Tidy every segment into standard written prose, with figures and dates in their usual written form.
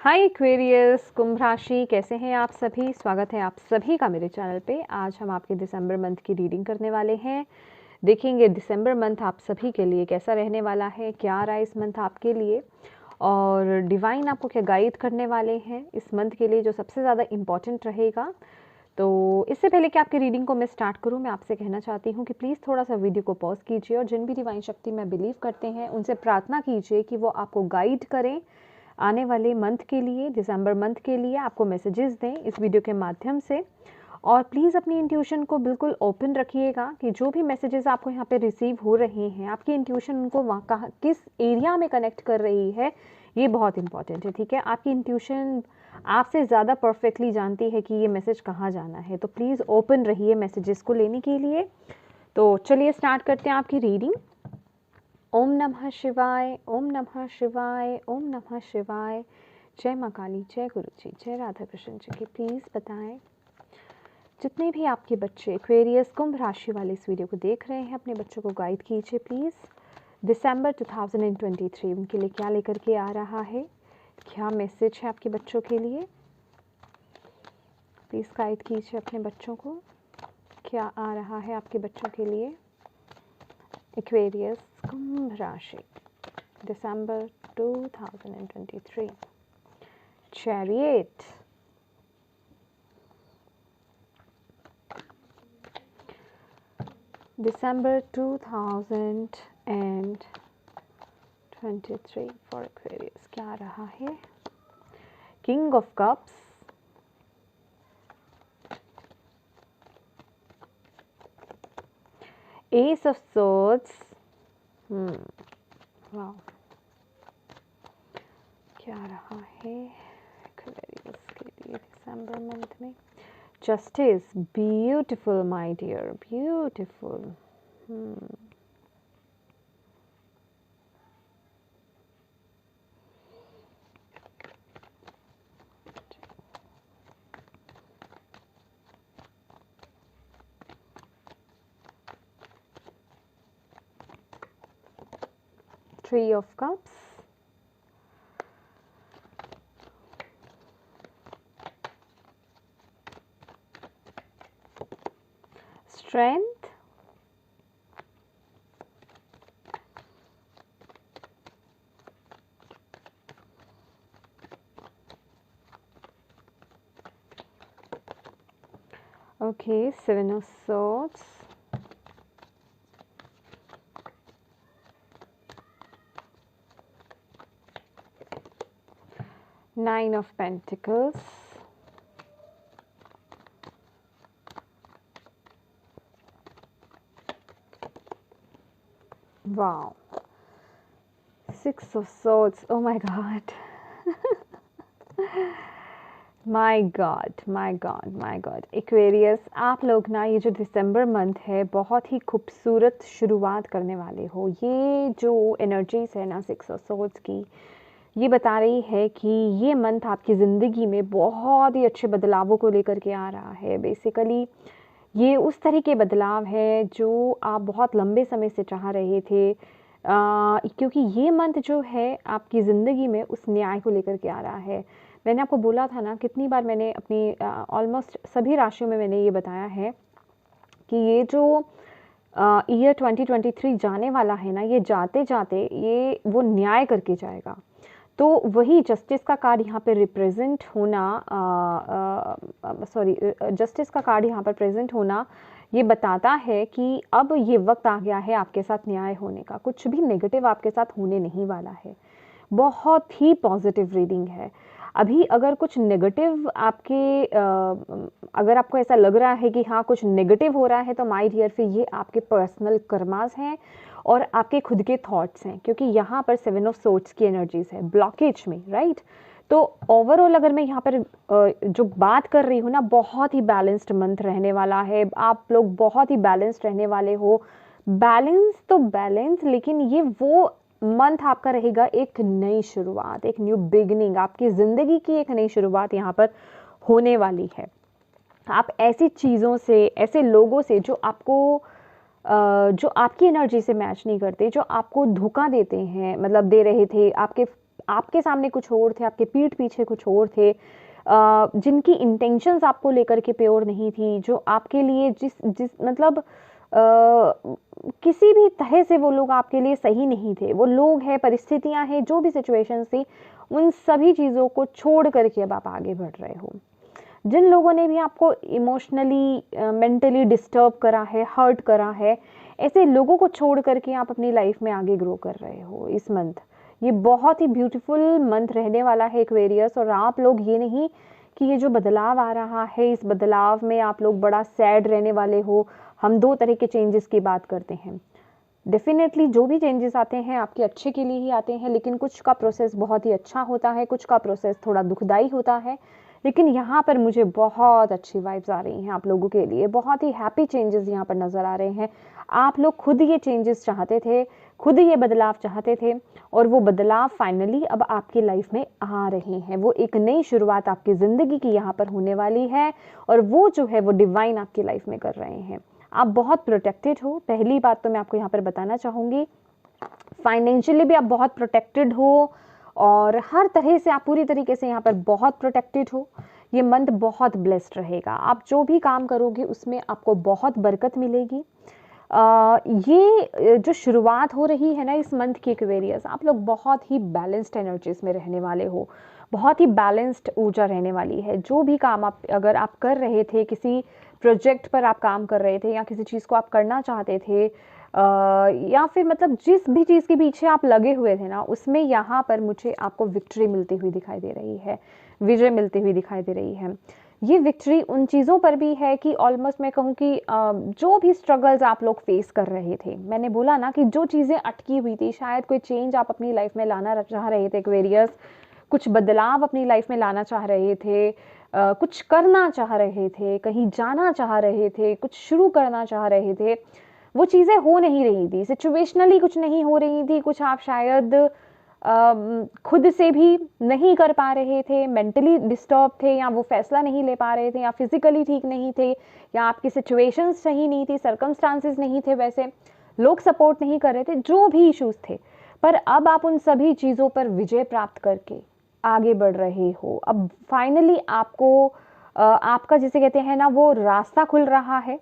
हाय Aquarius, कुंभ राशि, कैसे हैं आप सभी। स्वागत है आप सभी का मेरे चैनल पे। आज हम आपके दिसंबर मंथ की रीडिंग करने वाले हैं। देखेंगे दिसंबर मंथ आप सभी के लिए कैसा रहने वाला है, क्या आ रहा है इस मंथ आपके लिए, और डिवाइन आपको क्या गाइड करने वाले हैं इस मंथ के लिए जो सबसे ज़्यादा इम्पॉर्टेंट रहेगा। तो इससे पहले कि आपकी रीडिंग को मैं स्टार्ट करूं, मैं आपसे कहना चाहती हूं कि प्लीज़ थोड़ा सा वीडियो को पॉज कीजिए और जिन भी डिवाइन शक्ति में बिलीव करते हैं उनसे प्रार्थना कीजिए कि वो आपको गाइड करें आने वाले मंथ के लिए, दिसंबर मंथ के लिए आपको मैसेजेस दें इस वीडियो के माध्यम से। और प्लीज़ अपनी इंट्यूशन को बिल्कुल ओपन रखिएगा कि जो भी मैसेजेस आपको यहाँ पे रिसीव हो रहे हैं, आपकी इंट्यूशन उनको वहाँ कहाँ किस एरिया में कनेक्ट कर रही है, ये बहुत इंपॉर्टेंट है। ठीक है, आपकी इंट्यूशन आपसे ज़्यादा परफेक्टली जानती है कि ये मैसेज कहाँ जाना है, तो प्लीज़ ओपन रहिए मैसेजेस को लेने के लिए। तो चलिए स्टार्ट करते हैं आपकी रीडिंग। ओम नमः शिवाय, ओम नमः शिवाय, ओम नमः शिवाय। जय माँ काली, जय गुरु जी, जय राधा कृष्ण जी की। प्लीज़ बताएं जितने भी आपके बच्चे एक्वेरियस कुंभ राशि वाले इस वीडियो को देख रहे हैं, अपने बच्चों को गाइड कीजिए प्लीज़। दिसंबर 2023 उनके लिए क्या लेकर के आ रहा है, क्या मैसेज है आपके बच्चों के लिए। प्लीज़ गाइड कीजिए अपने बच्चों को, क्या आ रहा है आपके बच्चों के लिए। एक्वेरियस कुंभ राशि, दिसंबर 2023। चैरियट, दिसंबर 2023 फॉर एक्वेरियस क्या आ रहा है। King of cups, ace of swords, वाह, क्या आ रहा है एक्वेरियस के लिए दिसंबर मंथ में। Justice, beautiful my dear, beautiful. Three of Cups, Strength, okay, Seven of Swords, Nine of Pentacles, wow, Six of Swords, oh my God. My God, my God, my God. Aquarius, आप लोग ना ये जो दिसंबर month है बहुत ही खूबसूरत शुरुआत करने वाले हो। ये जो एनर्जीज है ना सिक्स ऑफ सोर्ड्स की, ये बता रही है कि ये मंथ आपकी ज़िंदगी में बहुत ही अच्छे बदलावों को लेकर के आ रहा है। बेसिकली ये उस तरह के बदलाव है जो आप बहुत लंबे समय से चाह रहे थे, क्योंकि ये मंथ जो है आपकी ज़िंदगी में उस न्याय को लेकर के आ रहा है। मैंने आपको बोला था ना, कितनी बार मैंने अपनी ऑलमोस्ट सभी राशियों में मैंने ये बताया है कि ये जो ईयर 2023 जाने वाला है ना, ये जाते जाते ये वो न्याय करके जाएगा। तो वही जस्टिस का कार्ड यहाँ पे रिप्रेजेंट होना, जस्टिस का कार्ड यहाँ पर प्रेजेंट होना ये बताता है कि अब ये वक्त आ गया है आपके साथ न्याय होने का। कुछ भी नेगेटिव आपके साथ होने नहीं वाला है। बहुत ही पॉजिटिव रीडिंग है। अभी अगर कुछ नेगेटिव आपके अगर आपको ऐसा लग रहा है कि हाँ कुछ नेगेटिव हो रहा है, तो माय डियर फिर ये आपके पर्सनल कर्मास हैं और आपके खुद के थॉट्स हैं, क्योंकि यहाँ पर सेवन ऑफ सोर्ड्स की एनर्जीज है ब्लॉकेज में, राइट। तो ओवरऑल अगर मैं यहाँ पर जो बात कर रही हूँ ना, बहुत ही बैलेंस्ड मंथ रहने वाला है। आप लोग बहुत ही बैलेंस्ड रहने वाले हो। बैलेंस तो बैलेंस, लेकिन ये वो मंथ आपका रहेगा एक नई शुरुआत, एक न्यू बिगनिंग, आपकी ज़िंदगी की एक नई शुरुआत यहाँ पर होने वाली है। आप ऐसी चीज़ों से, ऐसे लोगों से जो आपको जो आपकी एनर्जी से मैच नहीं करते, जो आपको धोखा देते हैं, मतलब दे रहे थे, आपके आपके सामने कुछ और थे, आपके पीठ पीछे कुछ और थे, जिनकी इंटेंशंस आपको लेकर के प्योर नहीं थी, जो आपके लिए जिस जिस मतलब किसी भी तरह से वो लोग आपके लिए सही नहीं थे। वो लोग हैं, परिस्थितियां हैं, जो भी सिचुएशंस थी, उन सभी चीज़ों को छोड़ करके अब आप आगे बढ़ रहे हो। जिन लोगों ने भी आपको इमोशनली मेंटली डिस्टर्ब करा है, हर्ट करा है, ऐसे लोगों को छोड़ करके आप अपनी लाइफ में आगे ग्रो कर रहे हो इस मंथ। ये बहुत ही ब्यूटीफुल मंथ रहने वाला है एक्वेरियस। और आप लोग ये नहीं कि ये जो बदलाव आ रहा है, इस बदलाव में आप लोग बड़ा सैड रहने वाले हो। हम दो तरह के चेंजेस की बात करते हैं। डेफिनेटली जो भी चेंजेस आते हैं आपके अच्छे के लिए ही आते हैं, लेकिन कुछ का प्रोसेस बहुत ही अच्छा होता है, कुछ का प्रोसेस थोड़ा दुखदाई होता है। लेकिन यहाँ पर मुझे बहुत अच्छी वाइब्स आ रही हैं आप लोगों के लिए, बहुत ही हैप्पी चेंजेस यहाँ पर नज़र आ रहे हैं। आप लोग खुद ये चेंजेस चाहते थे, खुद ये बदलाव चाहते थे, और वो बदलाव फाइनली अब आपकी लाइफ में आ रहे हैं। वो एक नई शुरुआत आपकी ज़िंदगी की यहाँ पर होने वाली है, और वो जो है वो डिवाइन आपकी लाइफ में कर रहे हैं। आप बहुत प्रोटेक्टेड हो, पहली बात तो मैं आपको यहाँ पर बताना चाहूँगी। फाइनेंशियली भी आप बहुत प्रोटेक्टेड हो, और हर तरह से आप पूरी तरीके से यहाँ पर बहुत प्रोटेक्टेड हो। ये मंथ बहुत ब्लेस्ड रहेगा। आप जो भी काम करोगे उसमें आपको बहुत बरकत मिलेगी। ये जो शुरुआत हो रही है ना इस मंथ की एक्वेरियस, आप लोग बहुत ही बैलेंस्ड एनर्जीज में रहने वाले हो, बहुत ही बैलेंस्ड ऊर्जा रहने वाली है। जो भी काम आप अगर आप कर रहे थे, किसी प्रोजेक्ट पर आप काम कर रहे थे, या किसी चीज़ को आप करना चाहते थे, या फिर मतलब जिस भी चीज़ के पीछे आप लगे हुए थे ना, उसमें यहाँ पर मुझे आपको विक्ट्री मिलती हुई दिखाई दे रही है, विजय मिलती हुई दिखाई दे रही है। ये विक्ट्री उन चीज़ों पर भी है कि ऑलमोस्ट मैं कहूँ कि जो भी स्ट्रगल्स आप लोग फेस कर रहे थे, मैंने बोला ना कि जो चीज़ें अटकी हुई थी, शायद कोई चेंज आप अपनी लाइफ में लाना चाह रहे थे एक्वेरियस, कुछ बदलाव अपनी लाइफ में लाना चाह रहे थे, कुछ करना चाह रहे थे, कहीं जाना चाह रहे थे, कुछ शुरू करना चाह रहे थे, वो चीज़ें हो नहीं रही थी, सिचुएशनली कुछ नहीं हो रही थी, कुछ आप शायद खुद से भी नहीं कर पा रहे थे, मेंटली डिस्टर्ब थे, या वो फैसला नहीं ले पा रहे थे, या फिजिकली ठीक नहीं थे, या आपकी सिचुएशंस सही नहीं थी, सर्कमस्टांसेस नहीं थे, वैसे लोग सपोर्ट नहीं कर रहे थे, जो भी इश्यूज थे। पर अब आप उन सभी चीज़ों पर विजय प्राप्त करके आगे बढ़ रहे हो। अब फाइनली आपको आपका जिसे कहते हैं ना वो रास्ता खुल रहा है,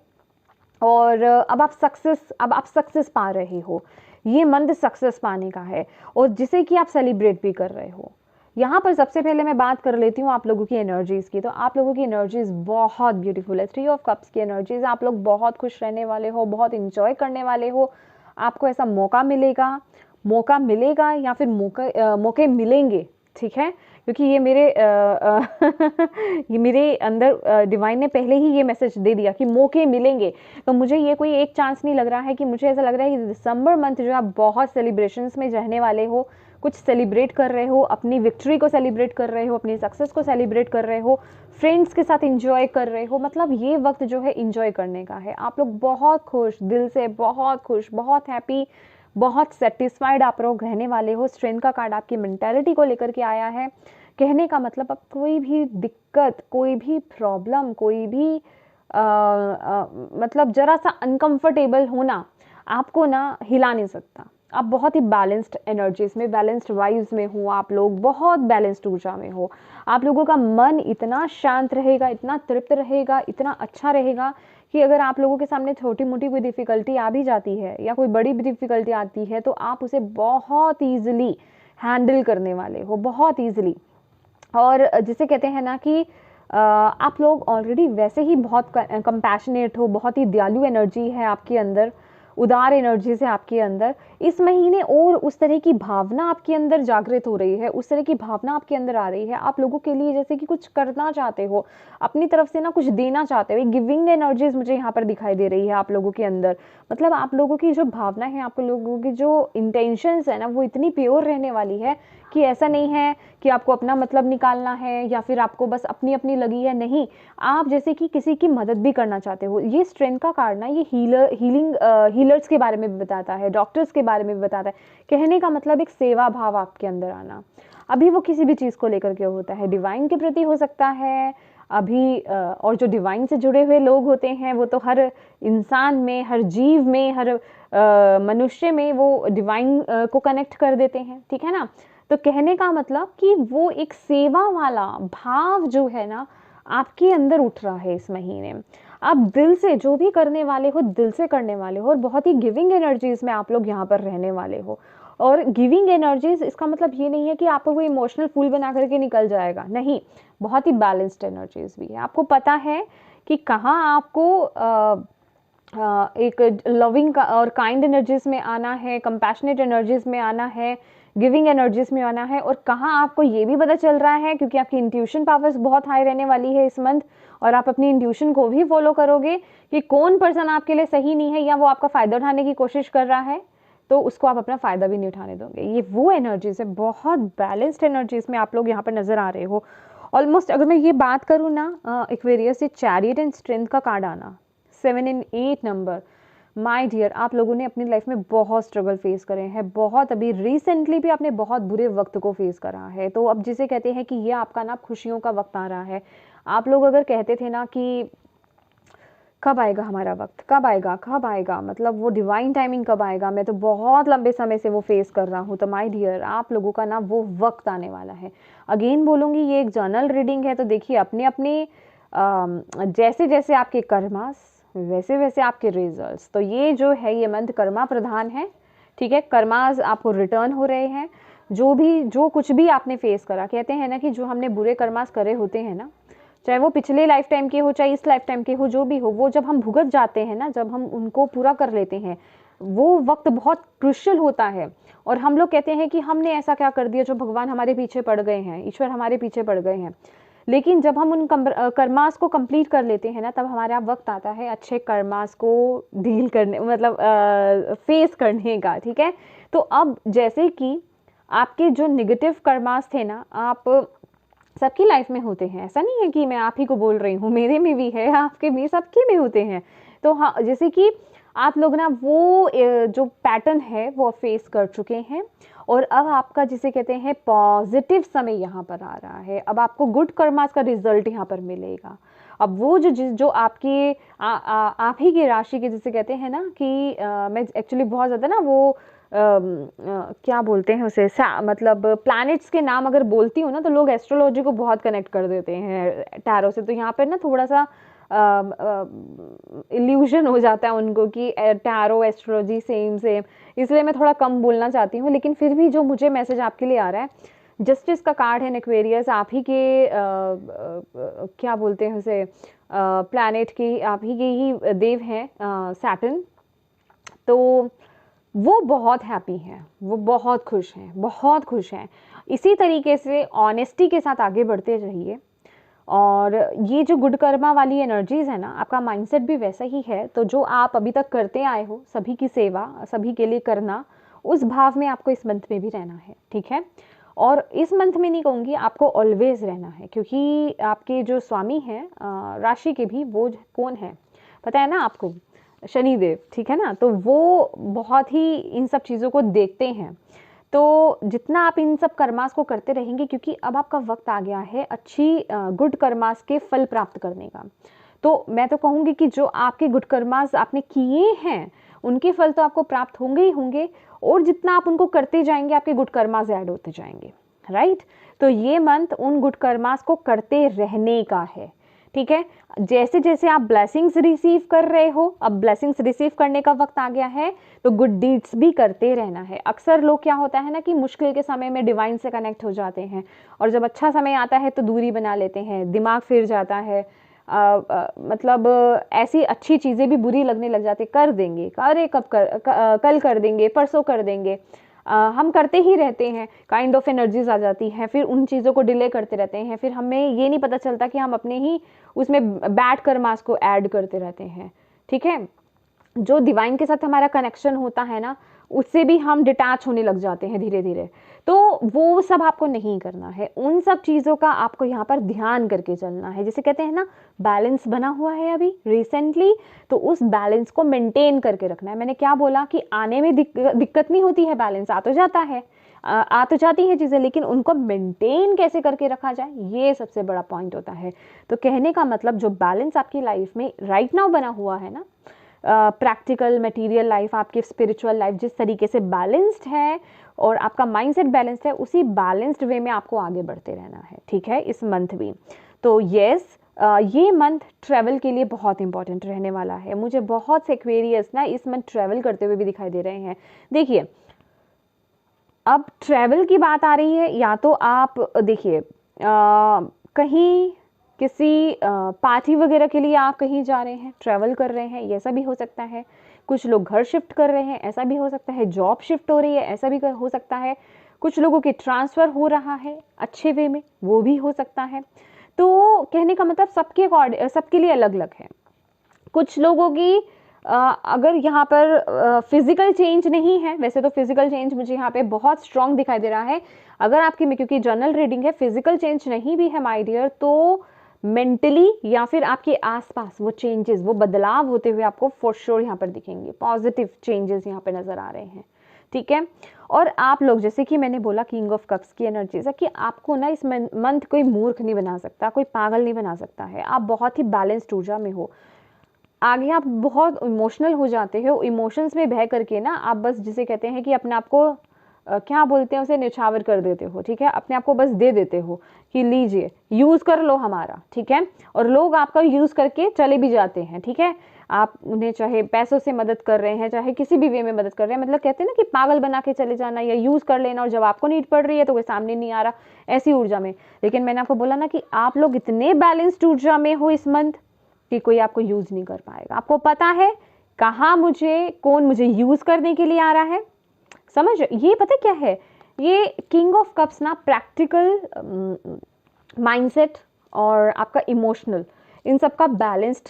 और अब आप सक्सेस पा रहे हो। ये मंथ सक्सेस पाने का है, और जिसे कि आप सेलिब्रेट भी कर रहे हो। यहाँ पर सबसे पहले मैं बात कर लेती हूँ आप लोगों की एनर्जीज़ की। तो आप लोगों की एनर्जीज़ बहुत ब्यूटीफुल है। 3 ऑफ कप्स की एनर्जीज़, आप लोग बहुत खुश रहने वाले हो, बहुत इंजॉय करने वाले हो। आपको ऐसा मौका मिलेगा या फिर मौके मिलेंगे, ठीक है, क्योंकि ये मेरे अंदर डिवाइन ने पहले ही ये मैसेज दे दिया कि मौके मिलेंगे। तो मुझे ये कोई एक चांस नहीं लग रहा है, कि मुझे ऐसा लग रहा है कि दिसंबर मंथ जो आप बहुत सेलिब्रेशंस में रहने वाले हो, कुछ सेलिब्रेट कर रहे हो, अपनी विक्ट्री को सेलिब्रेट कर रहे हो, अपनी सक्सेस को सेलिब्रेट कर रहे हो, फ्रेंड्स के साथ इंजॉय कर रहे हो। मतलब ये वक्त जो है इंजॉय करने का है। आप लोग बहुत खुश, दिल से बहुत खुश, बहुत हैप्पी, बहुत सेटिस्फाइड आप लोग रहने वाले हो। स्ट्रेंथ का कार्ड आपकी मेंटालिटी को लेकर के आया है। कहने का मतलब अब कोई भी दिक्कत, कोई भी प्रॉब्लम, कोई भी मतलब जरा सा अनकंफर्टेबल होना आपको ना हिला नहीं सकता। आप बहुत ही बैलेंस्ड एनर्जीज में, बैलेंस्ड वाइब्स में हो, आप लोग बहुत बैलेंस्ड ऊर्जा में हो। आप लोगों का मन इतना शांत रहेगा, इतना तृप्त रहेगा, इतना अच्छा रहेगा कि अगर आप लोगों के सामने छोटी मोटी कोई डिफ़िकल्टी आ भी जाती है, या कोई बड़ी डिफ़िकल्टी आती है, तो आप उसे बहुत ईजिली हैंडल करने वाले हो, बहुत ईजिली। और जिसे कहते हैं ना कि आप लोग ऑलरेडी वैसे ही बहुत कंपैशनेट हो, बहुत ही दयालु एनर्जी है आपके अंदर, उदार एनर्जी से आपके अंदर। इस महीने और उस तरह की भावना आपके अंदर जागृत हो रही है, उस तरह की भावना आपके अंदर आ रही है। आप लोगों के लिए जैसे कि कुछ करना चाहते हो, अपनी तरफ से ना कुछ देना चाहते हो। गिविंग एनर्जीज मुझे यहाँ पर दिखाई दे रही है आप लोगों के अंदर। मतलब आप लोगों की जो भावना है, आप लोगों की जो इंटेंशंस है ना, वो इतनी प्योर रहने वाली है कि ऐसा नहीं है कि आपको अपना मतलब निकालना है, या फिर आपको बस अपनी अपनी लगी है। नहीं, आप जैसे कि किसी की मदद भी करना चाहते हो। ये स्ट्रेंथ का कार्ड ना, ये हीलर्स के बारे में भी बताता है, डॉक्टर्स के बारे में भी बताता है। कहने का मतलब एक सेवा भाव आपके अंदर आना। अभी वो किसी भी चीज़ को लेकर के होता है, डिवाइन के प्रति हो सकता है अभी, और जो डिवाइन से जुड़े हुए लोग होते हैं वो तो हर इंसान में, हर जीव में, हर मनुष्य में वो डिवाइन को कनेक्ट कर देते हैं, ठीक है ना। तो कहने का मतलब कि वो एक सेवा वाला भाव जो है ना आपके अंदर उठ रहा है इस महीने। आप दिल से जो भी करने वाले हो, दिल से करने वाले हो, और बहुत ही गिविंग एनर्जीज में आप लोग यहाँ पर रहने वाले हो। और गिविंग एनर्जीज, इसका मतलब ये नहीं है कि आपको वो इमोशनल फूल बना करके निकल जाएगा, नहीं, बहुत ही बैलेंस्ड एनर्जीज भी है। आपको पता है कि कहाँ आपको एक लविंग और काइंड एनर्जीज में आना है, कंपैशनेट एनर्जीज में आना है, गिविंग एनर्जीज में आना है, और कहाँ आपको ये भी पता चल रहा है, क्योंकि आपकी इंट्यूशन पावर्स बहुत हाई रहने वाली है इस मंथ, और आप अपनी इंट्यूशन को भी फॉलो करोगे कि कौन पर्सन आपके लिए सही नहीं है या वो आपका फ़ायदा उठाने की कोशिश कर रहा है, तो उसको आप अपना फ़ायदा भी नहीं उठाने दोगे। ये वो एनर्जीज है, बहुत बैलेंस्ड एनर्जीज में आप लोग यहाँ पर नज़र आ रहे हो ऑलमोस्ट। अगर मैं ये बात करूँ ना, एक्वेरियस से चैरियट एंड स्ट्रेंथ का कार्ड आना, 7 and 8 नंबर, माय डियर, आप लोगों ने अपनी लाइफ में बहुत स्ट्रगल फेस करे हैं, बहुत, अभी रिसेंटली भी आपने बहुत बुरे वक्त को फेस करा है। तो अब जिसे कहते हैं कि ये आपका ना खुशियों का वक्त आ रहा है। आप लोग अगर कहते थे ना कि कब आएगा हमारा वक्त, कब आएगा, कब आएगा, मतलब वो डिवाइन टाइमिंग कब आएगा, मैं तो बहुत लंबे समय से वो फेस कर रहा हूँ, तो माय डियर आप लोगों का ना वो वक्त आने वाला है। अगेन बोलूँगी, ये एक जर्नल रीडिंग है, तो देखिए अपने अपने जैसे जैसे आपके कर्मास वैसे वैसे आपके रिजल्ट्स। तो ये जो है ये मंथ कर्मा प्रधान है, ठीक है। कर्मास आपको रिटर्न हो रहे हैं, जो कुछ भी आपने फेस करा, कहते हैं ना कि जो हमने बुरे कर्मास करे होते हैं ना, चाहे वो पिछले लाइफ टाइम के हो चाहे इस लाइफ टाइम के हो, जो भी हो, वो जब हम भुगत जाते हैं ना, जब हम उनको पूरा कर लेते हैं, वो वक्त बहुत क्रुशियल होता है। और हम लोग कहते हैं कि हमने ऐसा क्या कर दिया जो भगवान हमारे पीछे पड़ गए हैं, ईश्वर हमारे पीछे पड़ गए हैं। लेकिन जब हम उन कर्मास को कंप्लीट कर लेते हैं ना, तब हमारा वक्त आता है अच्छे कर्मास को डील करने, मतलब फेस करने का, ठीक है। तो अब जैसे कि आपके जो निगेटिव कर्मास थे ना, आप सबकी लाइफ में होते हैं, ऐसा नहीं है कि मैं आप ही को बोल रही हूँ, मेरे में भी है, आपके भी, सबके में होते हैं। तो हाँ, जैसे कि आप लोग ना वो जो पैटर्न है वो फेस कर चुके हैं, और अब आपका जिसे कहते हैं पॉजिटिव समय यहाँ पर आ रहा है। अब आपको गुड कर्मास का रिजल्ट यहाँ पर मिलेगा। अब वो जो आपकी आप ही की राशि के, जिसे कहते हैं ना कि मैं एक्चुअली बहुत ज़्यादा ना वो क्या बोलते हैं उसे, मतलब प्लैनेट्स के नाम अगर बोलती हूँ ना, तो लोग एस्ट्रोलॉजी को बहुत कनेक्ट कर देते हैं टैरो से। तो यहाँ पर ना थोड़ा सा इल्यूजन हो जाता है उनको कि टैरो एस्ट्रोलॉजी सेम सेम, इसलिए मैं थोड़ा कम बोलना चाहती हूँ। लेकिन फिर भी जो मुझे मैसेज आपके लिए आ रहा है, जस्टिस का कार्ड है एक्वेरियस, आप ही के क्या बोलते हैं उसे, प्लैनेट की, आप ही के ही देव हैं सैटर्न। तो वो बहुत हैप्पी हैं, वो बहुत खुश हैं, बहुत खुश हैं। इसी तरीके से ऑनेस्टी के साथ आगे बढ़ते रहिए। और ये जो गुड कर्मा वाली एनर्जीज़ है ना, आपका माइंडसेट भी वैसा ही है। तो जो आप अभी तक करते आए हो, सभी की सेवा, सभी के लिए करना, उस भाव में आपको इस मंथ में भी रहना है, ठीक है। और इस मंथ में नहीं कहूँगी, आपको ऑलवेज रहना है, क्योंकि आपके जो स्वामी हैं राशि के भी, वो कौन है पता है ना आपको, शनिदेव, ठीक है ना। तो वो बहुत ही इन सब चीज़ों को देखते हैं। तो जितना आप इन सब कर्मास को करते रहेंगे, क्योंकि अब आपका वक्त आ गया है अच्छी गुड कर्मास के फल प्राप्त करने का। तो मैं तो कहूँगी कि जो आपके गुड कर्मास आपने किए हैं, उनके फल तो आपको प्राप्त होंगे ही होंगे, और जितना आप उनको करते जाएंगे, आपके गुड कर्मास ऐड होते जाएंगे, राइट। तो ये मंथ उन गुड कर्मास को करते रहने का है, ठीक है। जैसे जैसे आप ब्लेसिंग्स रिसीव कर रहे हो, अब ब्लेसिंग्स रिसीव करने का वक्त आ गया है, तो गुड डीड्स भी करते रहना है। अक्सर लोग क्या होता है ना कि मुश्किल के समय में डिवाइन से कनेक्ट हो जाते हैं, और जब अच्छा समय आता है तो दूरी बना लेते हैं, दिमाग फिर जाता है, मतलब ऐसी अच्छी चीज़ें भी बुरी लगने लग जाती, कर देंगे, अरे कल कर देंगे, परसों कर देंगे, हम करते ही रहते हैं, काइंड ऑफ एनर्जीज आ जाती हैं, फिर उन चीज़ों को डिले करते रहते हैं, फिर हमें ये नहीं पता चलता कि हम अपने ही उसमें बैड कर्मास को ऐड करते रहते हैं, ठीक है। जो डिवाइन के साथ हमारा कनेक्शन होता है ना, उससे भी हम डिटैच होने लग जाते हैं धीरे धीरे। तो वो सब आपको नहीं करना है, उन सब चीज़ों का आपको यहाँ पर ध्यान करके चलना है। जैसे कहते हैं ना, बैलेंस बना हुआ है अभी रिसेंटली, तो उस बैलेंस को मेंटेन करके रखना है। मैंने क्या बोला कि आने में दिक्कत नहीं होती है, बैलेंस आ तो जाता है, आ तो जाती हैं चीज़ें, लेकिन उनको मेंटेन कैसे करके रखा जाए, ये सबसे बड़ा पॉइंट होता है। तो कहने का मतलब, जो बैलेंस आपकी लाइफ में राइट नाउ बना हुआ है ना, प्रैक्टिकल मटेरियल लाइफ, आपकी स्पिरिचुअल लाइफ जिस तरीके से बैलेंस्ड है, और आपका माइंडसेट बैलेंस्ड है, उसी बैलेंस्ड वे में आपको आगे बढ़ते रहना है, ठीक है, इस मंथ भी। तो यस, ये मंथ ट्रैवल के लिए बहुत इंपॉर्टेंट रहने वाला है। मुझे बहुत से एक्वेरियस ना इस मंथ ट्रैवल करते हुए भी दिखाई दे रहे हैं। देखिए, अब ट्रैवल की बात आ रही है, या तो आप देखिए कहीं किसी पार्टी वगैरह के लिए आप कहीं जा रहे हैं, ट्रैवल कर रहे हैं, ये ऐसा भी हो सकता है। कुछ लोग घर शिफ्ट कर रहे हैं, ऐसा भी हो सकता है। जॉब शिफ्ट हो रही है, ऐसा भी हो सकता है। कुछ लोगों के ट्रांसफ़र हो रहा है अच्छे वे में, वो भी हो सकता है। तो कहने का मतलब सबके लिए अलग अलग है। कुछ लोगों की अगर यहाँ पर फिजिकल चेंज नहीं है, वैसे तो फिजिकल चेंज मुझे यहाँ पे बहुत स्ट्रांग दिखाई दे रहा है। अगर आपकी में, क्योंकि जनरल रीडिंग है, फिजिकल चेंज नहीं भी है माय डियर, तो मेंटली या फिर आपके आसपास वो चेंजेस, वो बदलाव होते हुए आपको फॉर श्योर यहाँ पर दिखेंगे। पॉजिटिव चेंजेस यहाँ पे नजर आ रहे हैं, ठीक है। और आप लोग, जैसे कि मैंने बोला, किंग ऑफ कप्स की एनर्जीज है कि आपको ना इस मंथ कोई मूर्ख नहीं बना सकता, कोई पागल नहीं बना सकता है। आप बहुत ही बैलेंस्ड ऊर्जा में हो। आगे आप बहुत इमोशनल हो जाते हो, इमोशंस में बह करके ना आप बस, जिसे कहते हैं कि अपने आप को क्या बोलते हैं, उसे निछावर कर देते हो, ठीक है। अपने आप को बस दे देते हो कि लीजिए, यूज़ कर लो हमारा, ठीक है। और लोग आपका यूज़ करके चले भी जाते हैं, ठीक है। आप उन्हें चाहे पैसों से मदद कर रहे हैं, चाहे किसी भी वे में मदद कर रहे हैं, मतलब कहते हैं ना कि पागल बना के चले जाना या यूज़ कर लेना, और जब आपको नीड पड़ रही है तो कोई सामने नहीं आ रहा, ऐसी ऊर्जा में। लेकिन मैंने आपको बोला ना कि आप लोग इतने बैलेंस्ड ऊर्जा में हो इस मंथ कि कोई आपको यूज़ नहीं कर पाएगा। आपको पता है कहाँ कौन मुझे यूज़ करने के लिए आ रहा है। समझ, ये पता क्या है, ये किंग ऑफ कप्स ना प्रैक्टिकल माइंडसेट और आपका इमोशनल, इन सब का बैलेंस्ड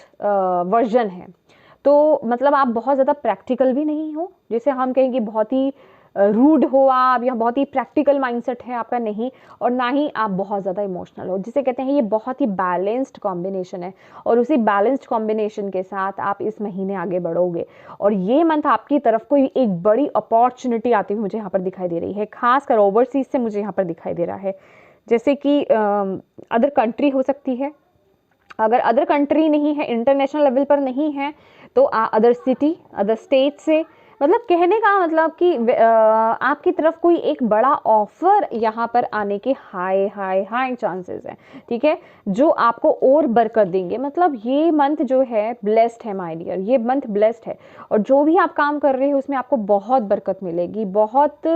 वर्जन है। तो मतलब आप बहुत ज़्यादा प्रैक्टिकल भी नहीं हो, जैसे हम कहेंगे बहुत ही रूड हो आप, या बहुत ही प्रैक्टिकल माइंडसेट है आपका, नहीं। और ना ही आप बहुत ज़्यादा इमोशनल हो, जिसे कहते हैं ये बहुत ही बैलेंस्ड कॉम्बिनेशन है। और उसी बैलेंस्ड कॉम्बिनेशन के साथ आप इस महीने आगे बढ़ोगे। और ये मंथ आपकी तरफ कोई एक बड़ी अपॉर्चुनिटी आती हुई मुझे यहाँ पर दिखाई दे रही है, खासकर ओवरसीज से मुझे यहाँ पर दिखाई दे रहा है। जैसे कि अदर कंट्री हो सकती है, अगर अदर कंट्री नहीं है, इंटरनेशनल लेवल पर नहीं है, तो अदर सिटी, अदर स्टेट से, मतलब कहने का मतलब कि आपकी तरफ कोई एक बड़ा ऑफर यहाँ पर आने के हाई हाई हाई चांसेस हैं, ठीक है, जो आपको और बरकत देंगे। मतलब ये मंथ जो है ब्लेस्ड है माय डियर, ये मंथ ब्लेस्ड है। और जो भी आप काम कर रहे हो उसमें आपको बहुत बरकत मिलेगी, बहुत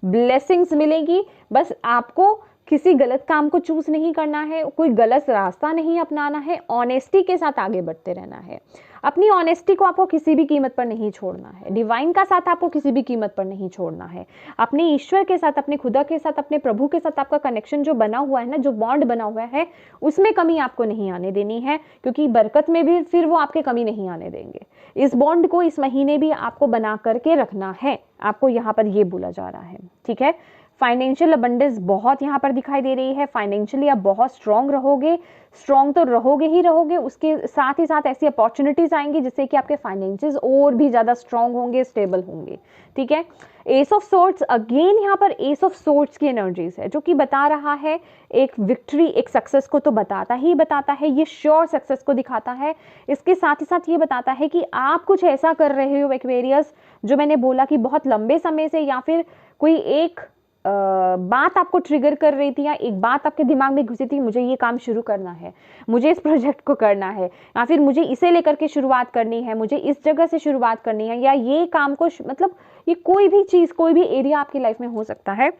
ब्लेसिंग्स मिलेगी। बस आपको किसी गलत काम को चूज नहीं करना है, कोई गलत रास्ता नहीं अपनाना है, ऑनेस्टी के साथ आगे बढ़ते रहना है। अपनी ऑनेस्टी को आपको किसी भी कीमत पर नहीं छोड़ना है, डिवाइन का साथ आपको किसी भी कीमत पर नहीं छोड़ना है। अपने ईश्वर के साथ, अपने खुदा के साथ, अपने प्रभु के साथ आपका कनेक्शन जो बना हुआ है ना, जो बॉन्ड बना हुआ है, उसमें कमी आपको नहीं आने देनी है, क्योंकि बरकत में भी फिर वो आपके कमी नहीं आने देंगे। इस बॉन्ड को इस महीने भी आपको बना करके रखना है, आपको यहाँ पर ये बोला जा रहा है, ठीक है। फाइनेंशियल अबंडेंस बहुत यहाँ पर दिखाई दे रही है। फाइनेंशियली आप बहुत स्ट्रांग रहोगे, स्ट्रांग तो रहोगे ही रहोगे, उसके साथ ही साथ ऐसी अपॉर्चुनिटीज आएंगी जिससे कि आपके फाइनेंसेस और भी ज़्यादा स्ट्रांग होंगे, स्टेबल होंगे, ठीक है। एस ऑफ सोर्ड्स, अगेन यहाँ पर एस ऑफ सोर्ड्स की एनर्जीज है, जो कि बता रहा है एक विक्ट्री, एक सक्सेस को तो बताता है, ये श्योर सक्सेस को दिखाता है। इसके साथ ही साथ ये बताता है कि आप कुछ ऐसा कर रहे हो एक्वेरियस, जो मैंने बोला कि बहुत लंबे समय से, या फिर कोई एक बात आपको ट्रिगर कर रही थी, या एक बात आपके दिमाग में घुसी थी, मुझे ये काम शुरू करना है, मुझे इस प्रोजेक्ट को करना है, या फिर मुझे इसे लेकर के शुरुआत करनी है, मुझे इस जगह से शुरुआत करनी है, या ये काम को मतलब ये कोई भी चीज़, कोई भी एरिया आपकी लाइफ में हो सकता है,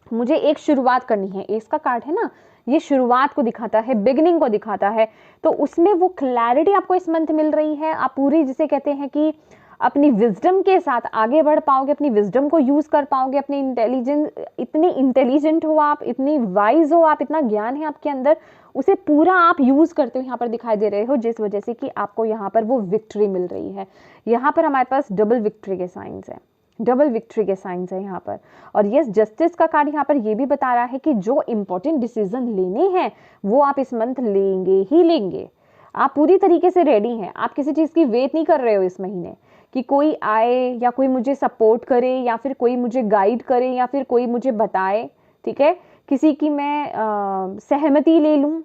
मुझे एक शुरुआत करनी है। एस का कार्ड है ना, ये शुरुआत को दिखाता है, बिगिनिंग को दिखाता है। तो उसमें वो क्लैरिटी आपको इस मंथ मिल रही है। आप पूरी, जिसे कहते हैं कि अपनी विजडम के साथ आगे बढ़ पाओगे, अपनी विजडम को यूज कर पाओगे, अपनी इतनी इंटेलिजेंट हो आप, इतनी वाइज हो आप, इतना ज्ञान है आपके अंदर, उसे पूरा आप यूज करते हो यहाँ पर दिखाई दे रहे हो, जिस वजह से कि आपको यहाँ पर वो विक्ट्री मिल रही है। यहाँ पर हमारे पास डबल विक्ट्री के साइंस है, डबल विक्ट्री के साइंस है यहाँ पर। और यस, जस्टिस का कार्ड यहाँ पर ये भी बता रहा है कि जो इंपॉर्टेंट डिसीजन लेने हैं वो आप इस मंथ लेंगे ही लेंगे। आप पूरी तरीके से रेडी हैं, आप किसी चीज़ की वेट नहीं कर रहे हो इस महीने कि कोई आए, या कोई मुझे सपोर्ट करे, या फिर कोई मुझे गाइड करे, या फिर कोई मुझे बताए, ठीक है, किसी की मैं सहमति ले लूँ,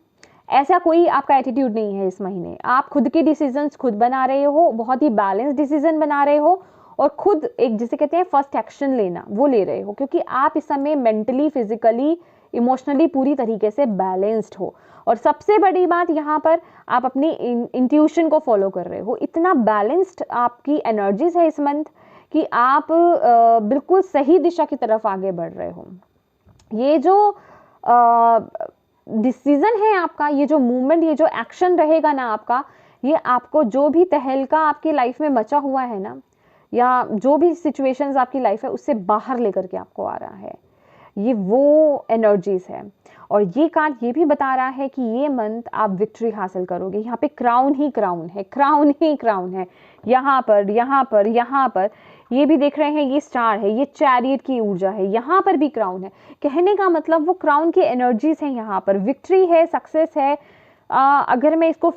ऐसा कोई आपका एटीट्यूड नहीं है इस महीने। आप खुद के डिसीजंस खुद बना रहे हो, बहुत ही बैलेंस डिसीजन बना रहे हो, और खुद एक जिसे कहते हैं फर्स्ट एक्शन लेना, वो ले रहे हो, क्योंकि आप इस समय मेंटली, फिजिकली, इमोशनली पूरी तरीके से बैलेंस्ड हो। और सबसे बड़ी बात यहाँ पर, आप अपनी इंट्यूशन को फॉलो कर रहे हो। इतना बैलेंस्ड आपकी एनर्जीज है इस मंथ कि आप बिल्कुल सही दिशा की तरफ आगे बढ़ रहे हो। ये जो डिसीजन है आपका, ये जो मूवमेंट, ये जो एक्शन रहेगा ना आपका, ये आपको जो भी तहलका आपकी लाइफ में मचा हुआ है ना, या जो भी सिचुएशंस आपकी लाइफ है उससे बाहर लेकर के आपको आ रहा है, ये वो एनर्जीज है। और ये कार्ड ये भी बता रहा है कि ये मंथ आप विक्ट्री हासिल करोगे। यहाँ पे क्राउन ही क्राउन है, क्राउन ही क्राउन है, यहाँ पर, यहाँ पर, यहाँ पर। ये भी देख रहे हैं, ये स्टार है, ये चैरियट की ऊर्जा है, यहाँ पर भी क्राउन है। कहने का मतलब वो क्राउन की एनर्जीज हैं, यहाँ पर विक्ट्री है, सक्सेस है। अगर मैं इसको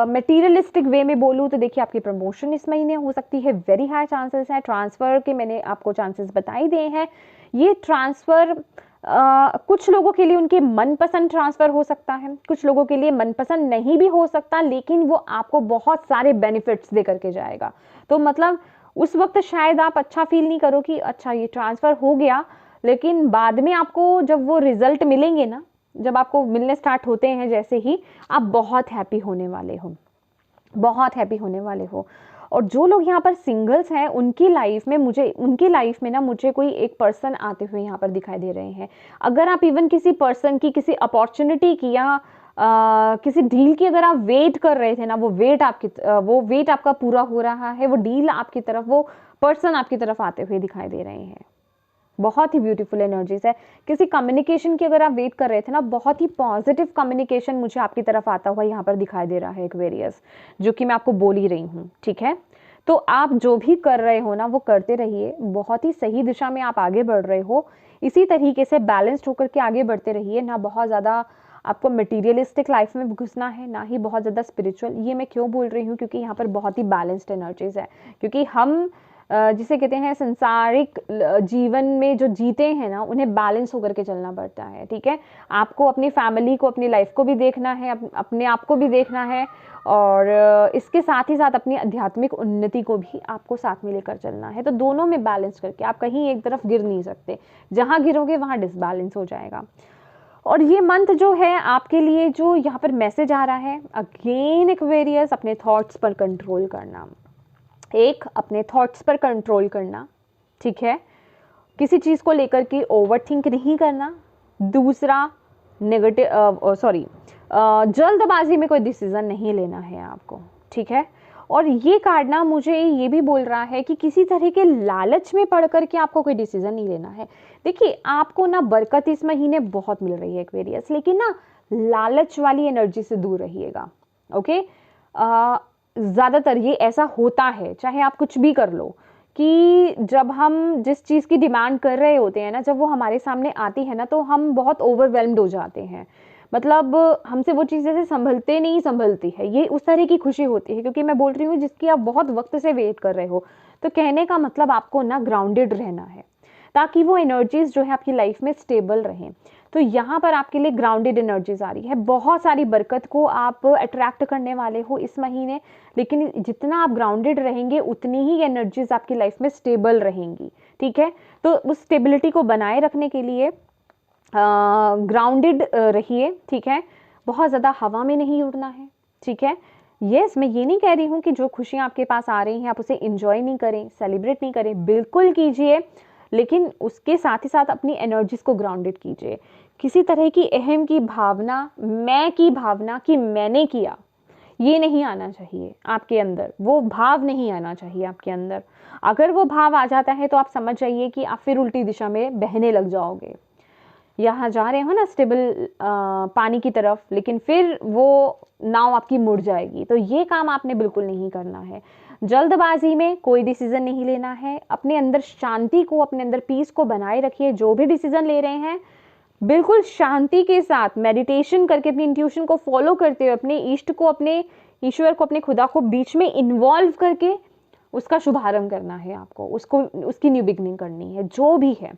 मटेरियलिस्टिक वे में बोलूँ तो देखिए, आपकी प्रमोशन इस महीने हो सकती है, वेरी हाई चांसेस है। ट्रांसफ़र के मैंने आपको चांसेस बताई दिए हैं। ये ट्रांसफ़र कुछ लोगों के लिए उनके मनपसंद ट्रांसफ़र हो सकता है, कुछ लोगों के लिए मनपसंद नहीं भी हो सकता, लेकिन वो आपको बहुत सारे बेनिफिट्स दे करके जाएगा। तो मतलब उस वक्त शायद आप अच्छा फील नहीं करो कि अच्छा ये ट्रांसफ़र हो गया, लेकिन बाद में आपको जब वो रिजल्ट मिलेंगे ना, जब आपको मिलने स्टार्ट होते हैं, जैसे ही आप बहुत हैप्पी होने वाले हो, बहुत हैप्पी होने वाले हो। और जो लोग यहाँ पर सिंगल्स हैं, उनकी लाइफ में ना मुझे कोई एक पर्सन आते हुए यहाँ पर दिखाई दे रहे हैं। अगर आप इवन किसी पर्सन की, किसी अपॉर्चुनिटी की या किसी डील की अगर आप वेट कर रहे थे ना, वो वेट आपका पूरा हो रहा है, वो डील आपकी तरफ, वो पर्सन आपकी तरफ आते हुए दिखाई दे रहे हैं। बहुत ही ब्यूटीफुल एनर्जीज है। किसी कम्युनिकेशन की अगर आप वेट कर रहे थे ना, बहुत ही पॉजिटिव कम्युनिकेशन मुझे आपकी तरफ आता हुआ यहाँ पर दिखाई दे रहा है, एक्वेरियस, जो कि मैं आपको बोल ही रही हूँ, ठीक है। तो आप जो भी कर रहे हो ना, वो करते रहिए, बहुत ही सही दिशा में आप आगे बढ़ रहे हो। इसी तरीके से बैलेंस्ड होकर के आगे बढ़ते रहिए, ना बहुत ज़्यादा आपको मटीरियलिस्टिक लाइफ में घुसना है, ना ही बहुत ज़्यादा स्पिरिचुअल। ये मैं क्यों बोल रही हूँ, क्योंकि यहाँ पर बहुत ही बैलेंस्ड एनर्जीज है। क्योंकि हम जिसे कहते हैं सांसारिक जीवन में जो जीते हैं ना, उन्हें बैलेंस होकर के चलना पड़ता है, ठीक है। आपको अपनी फैमिली को, अपनी लाइफ को भी देखना है, अपने आप को भी देखना है, और इसके साथ ही साथ अपनी आध्यात्मिक उन्नति को भी आपको साथ में लेकर चलना है। तो दोनों में बैलेंस करके आप कहीं एक तरफ गिर नहीं सकते, जहाँ गिरोगे वहाँ डिसबैलेंस हो जाएगा। और ये मंथ जो है आपके लिए, जो यहाँ पर मैसेज आ रहा है, अगेन एक्वेरियस, अपने थॉट्स पर कंट्रोल करना। एक, अपने थॉट्स पर कंट्रोल करना, ठीक है। किसी चीज़ को लेकर के ओवर थिंक नहीं करना। दूसरा, जल्दबाजी में कोई डिसीजन नहीं लेना है आपको, ठीक है। और ये कार्ड ना मुझे ये भी बोल रहा है कि किसी तरह के लालच में पड़ करके आपको कोई डिसीजन नहीं लेना है। देखिए, आपको ना बरकत इस महीने बहुत मिल रही है एक्वेरियस, लेकिन ना लालच वाली एनर्जी से दूर रहिएगा, ओके। ज़्यादातर ये ऐसा होता है, चाहे आप कुछ भी कर लो, कि जब हम जिस चीज़ की डिमांड कर रहे होते हैं ना, जब वो हमारे सामने आती है ना, तो हम बहुत ओवरवेल्म्ड हो जाते हैं। मतलब हमसे वो चीज़ जैसे नहीं संभलती है। ये उस तरह की खुशी होती है, क्योंकि मैं बोल रही हूँ जिसकी आप बहुत वक्त से वेट कर रहे हो। तो कहने का मतलब आपको ना ग्राउंडेड रहना है, ताकि वो एनर्जीज जो है आपकी लाइफ में स्टेबल रहें। तो यहाँ पर आपके लिए ग्राउंडेड एनर्जीज आ रही है। बहुत सारी बरकत को आप अट्रैक्ट करने वाले हो इस महीने, लेकिन जितना आप ग्राउंडेड रहेंगे उतनी ही एनर्जीज आपकी लाइफ में स्टेबल रहेंगी, ठीक है। तो उस स्टेबिलिटी को बनाए रखने के लिए ग्राउंडेड रहिए, ठीक है। बहुत ज़्यादा हवा में नहीं उड़ना है, ठीक है। यस, मैं ये नहीं कह रही हूँ कि जो खुशियाँ आपके पास आ रही हैं आप उसे इंजॉय नहीं करें, सेलिब्रेट नहीं करें, बिल्कुल कीजिए, लेकिन उसके साथ ही साथ अपनी एनर्जीज को ग्राउंडेड कीजिए। किसी तरह की अहम की भावना, मैं की भावना कि मैंने किया, ये नहीं आना चाहिए आपके अंदर, वो भाव नहीं आना चाहिए आपके अंदर। अगर वो भाव आ जाता है तो आप समझ जाइए कि आप फिर उल्टी दिशा में बहने लग जाओगे। यहाँ जा रहे हो ना स्टेबल पानी की तरफ, लेकिन फिर वो नाव आपकी मुड़ जाएगी। तो ये काम आपने बिल्कुल नहीं करना है। जल्दबाजी में कोई डिसीजन नहीं लेना है। अपने अंदर शांति को, अपने अंदर पीस को बनाए रखिए। जो भी डिसीजन ले रहे हैं बिल्कुल शांति के साथ, मेडिटेशन करके, अपनी इंट्यूशन को फॉलो करते हुए, अपने इष्ट को, अपने ईश्वर को, अपने खुदा को बीच में इन्वॉल्व करके उसका शुभारंभ करना है आपको, उसकी न्यू बिगनिंग करनी है, जो भी है।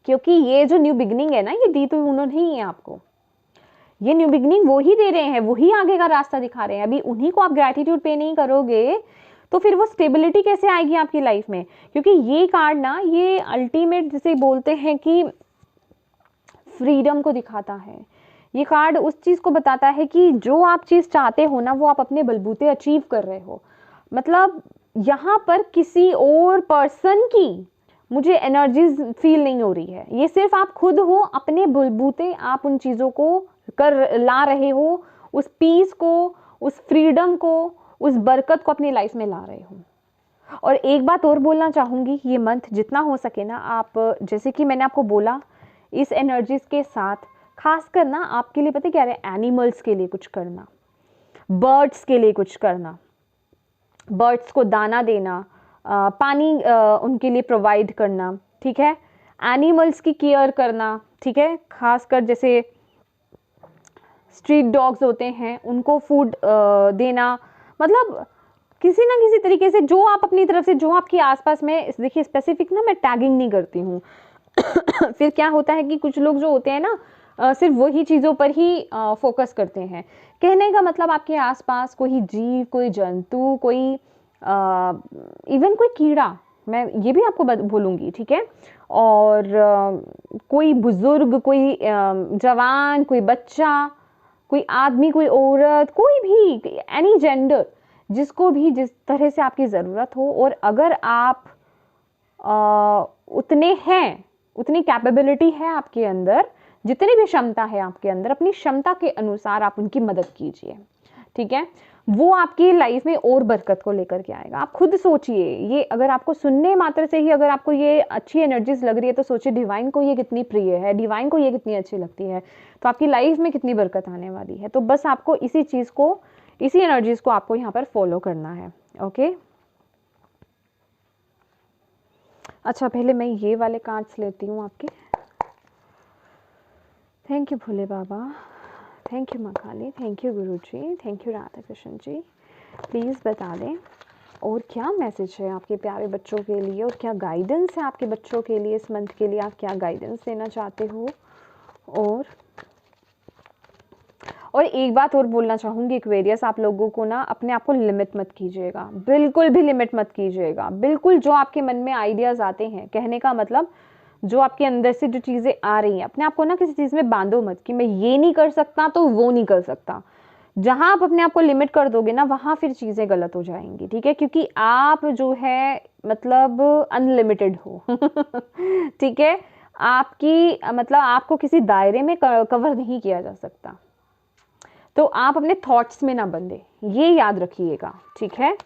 क्योंकि ये जो न्यू बिगनिंग है ना, ये दी तो उन्होंने ही है आपको। ये न्यू बिगनिंग वो ही दे रहे हैं, वही आगे का रास्ता दिखा रहे हैं। अभी उन्हीं को आप ग्रैटिट्यूड पे नहीं करोगे तो फिर वो स्टेबिलिटी कैसे आएगी आपकी लाइफ में? क्योंकि ये कार्ड ना, ये अल्टीमेट जिसे बोलते हैं कि फ्रीडम को दिखाता है। ये कार्ड उस चीज़ को बताता है कि जो आप चीज़ चाहते हो ना, वो आप अपने बलबूते अचीव कर रहे हो। मतलब यहाँ पर किसी और पर्सन की मुझे एनर्जीज फील नहीं हो रही है, ये सिर्फ आप खुद हो, अपने बलबूते आप उन चीज़ों को कर ला रहे हो, उस पीस को, उस फ्रीडम को, उस बरकत को अपनी लाइफ में ला रहे हो। और एक बात और बोलना चाहूँगी, ये मंथ जितना हो सके ना, आप जैसे कि मैंने आपको बोला, इस एनर्जीज के साथ खास करना आपके लिए पता क्या है, एनिमल्स के लिए कुछ करना, बर्ड्स के लिए कुछ करना, बर्ड्स को दाना देना, पानी उनके लिए प्रोवाइड करना, ठीक है, एनिमल्स की केयर करना, ठीक है, खासकर जैसे स्ट्रीट डॉग्स होते हैं उनको फूड देना, मतलब किसी ना किसी तरीके से जो आप अपनी तरफ से, जो आपके आसपास में, देखिए स्पेसिफिक ना मैं टैगिंग नहीं करती हूँ फिर क्या होता है कि कुछ लोग जो होते हैं ना सिर्फ वही चीज़ों पर ही फोकस करते हैं। कहने का मतलब आपके आसपास कोई जीव, कोई जंतु, कोई इवन कोई कीड़ा, मैं ये भी आपको बोलूँगी, ठीक है, और कोई बुजुर्ग, कोई जवान, कोई बच्चा, कोई आदमी, कोई औरत, कोई भी, एनी जेंडर, जिसको भी जिस तरह से आपकी ज़रूरत हो, और अगर आप उतने हैं, उतनी कैपेबिलिटी है आपके अंदर, जितनी भी क्षमता है आपके अंदर, अपनी क्षमता के अनुसार आप उनकी मदद कीजिए, ठीक है। वो आपकी लाइफ में और बरकत को लेकर के आएगा। आप खुद सोचिए, ये अगर आपको सुनने मात्र से ही अगर आपको ये अच्छी एनर्जीज लग रही है तो सोचिए डिवाइन को ये कितनी प्रिय है, डिवाइन को ये कितनी अच्छी लगती है, तो आपकी लाइफ में कितनी बरकत आने वाली है। तो बस आपको इसी चीज़ को, इसी एनर्जीज को आपको यहाँ पर फॉलो करना है। ओके, अच्छा पहले मैं ये वाले कार्ड्स लेती हूँ आपके। Thank you Bhole Baba, thank you माँ Kali, thank you Guru ji, thank you Radha Krishna ji. Please बता दें और क्या मैसेज है आपके प्यारे बच्चों के लिए, और क्या गाइडेंस है आपके बच्चों के लिए इस मंथ के लिए, आप क्या गाइडेंस देना चाहते हो। और एक बात और बोलना चाहूँगी एक्वेरियस, आप लोगों को ना अपने आप को लिमिट मत कीजिएगा, बिल्कुल भी लिमिट मत कीजिएगा। बिल्कुल जो आपके मन में आइडियाज़ आते हैं, कहने का मतलब जो आपके अंदर से जो चीज़ें आ रही हैं, अपने आप को ना किसी चीज़ में बांधो मत कि मैं ये नहीं कर सकता तो वो नहीं कर सकता। जहाँ आप अपने आप को लिमिट कर दोगे ना, वहाँ फिर चीज़ें गलत हो जाएंगी, ठीक है, क्योंकि आप जो है मतलब अनलिमिटेड हो ठीक है, आपकी मतलब आपको किसी दायरे में कवर नहीं किया जा सकता। तो आप अपने थॉट्स में ना बंधे, ये याद रखिएगा, ठीक है।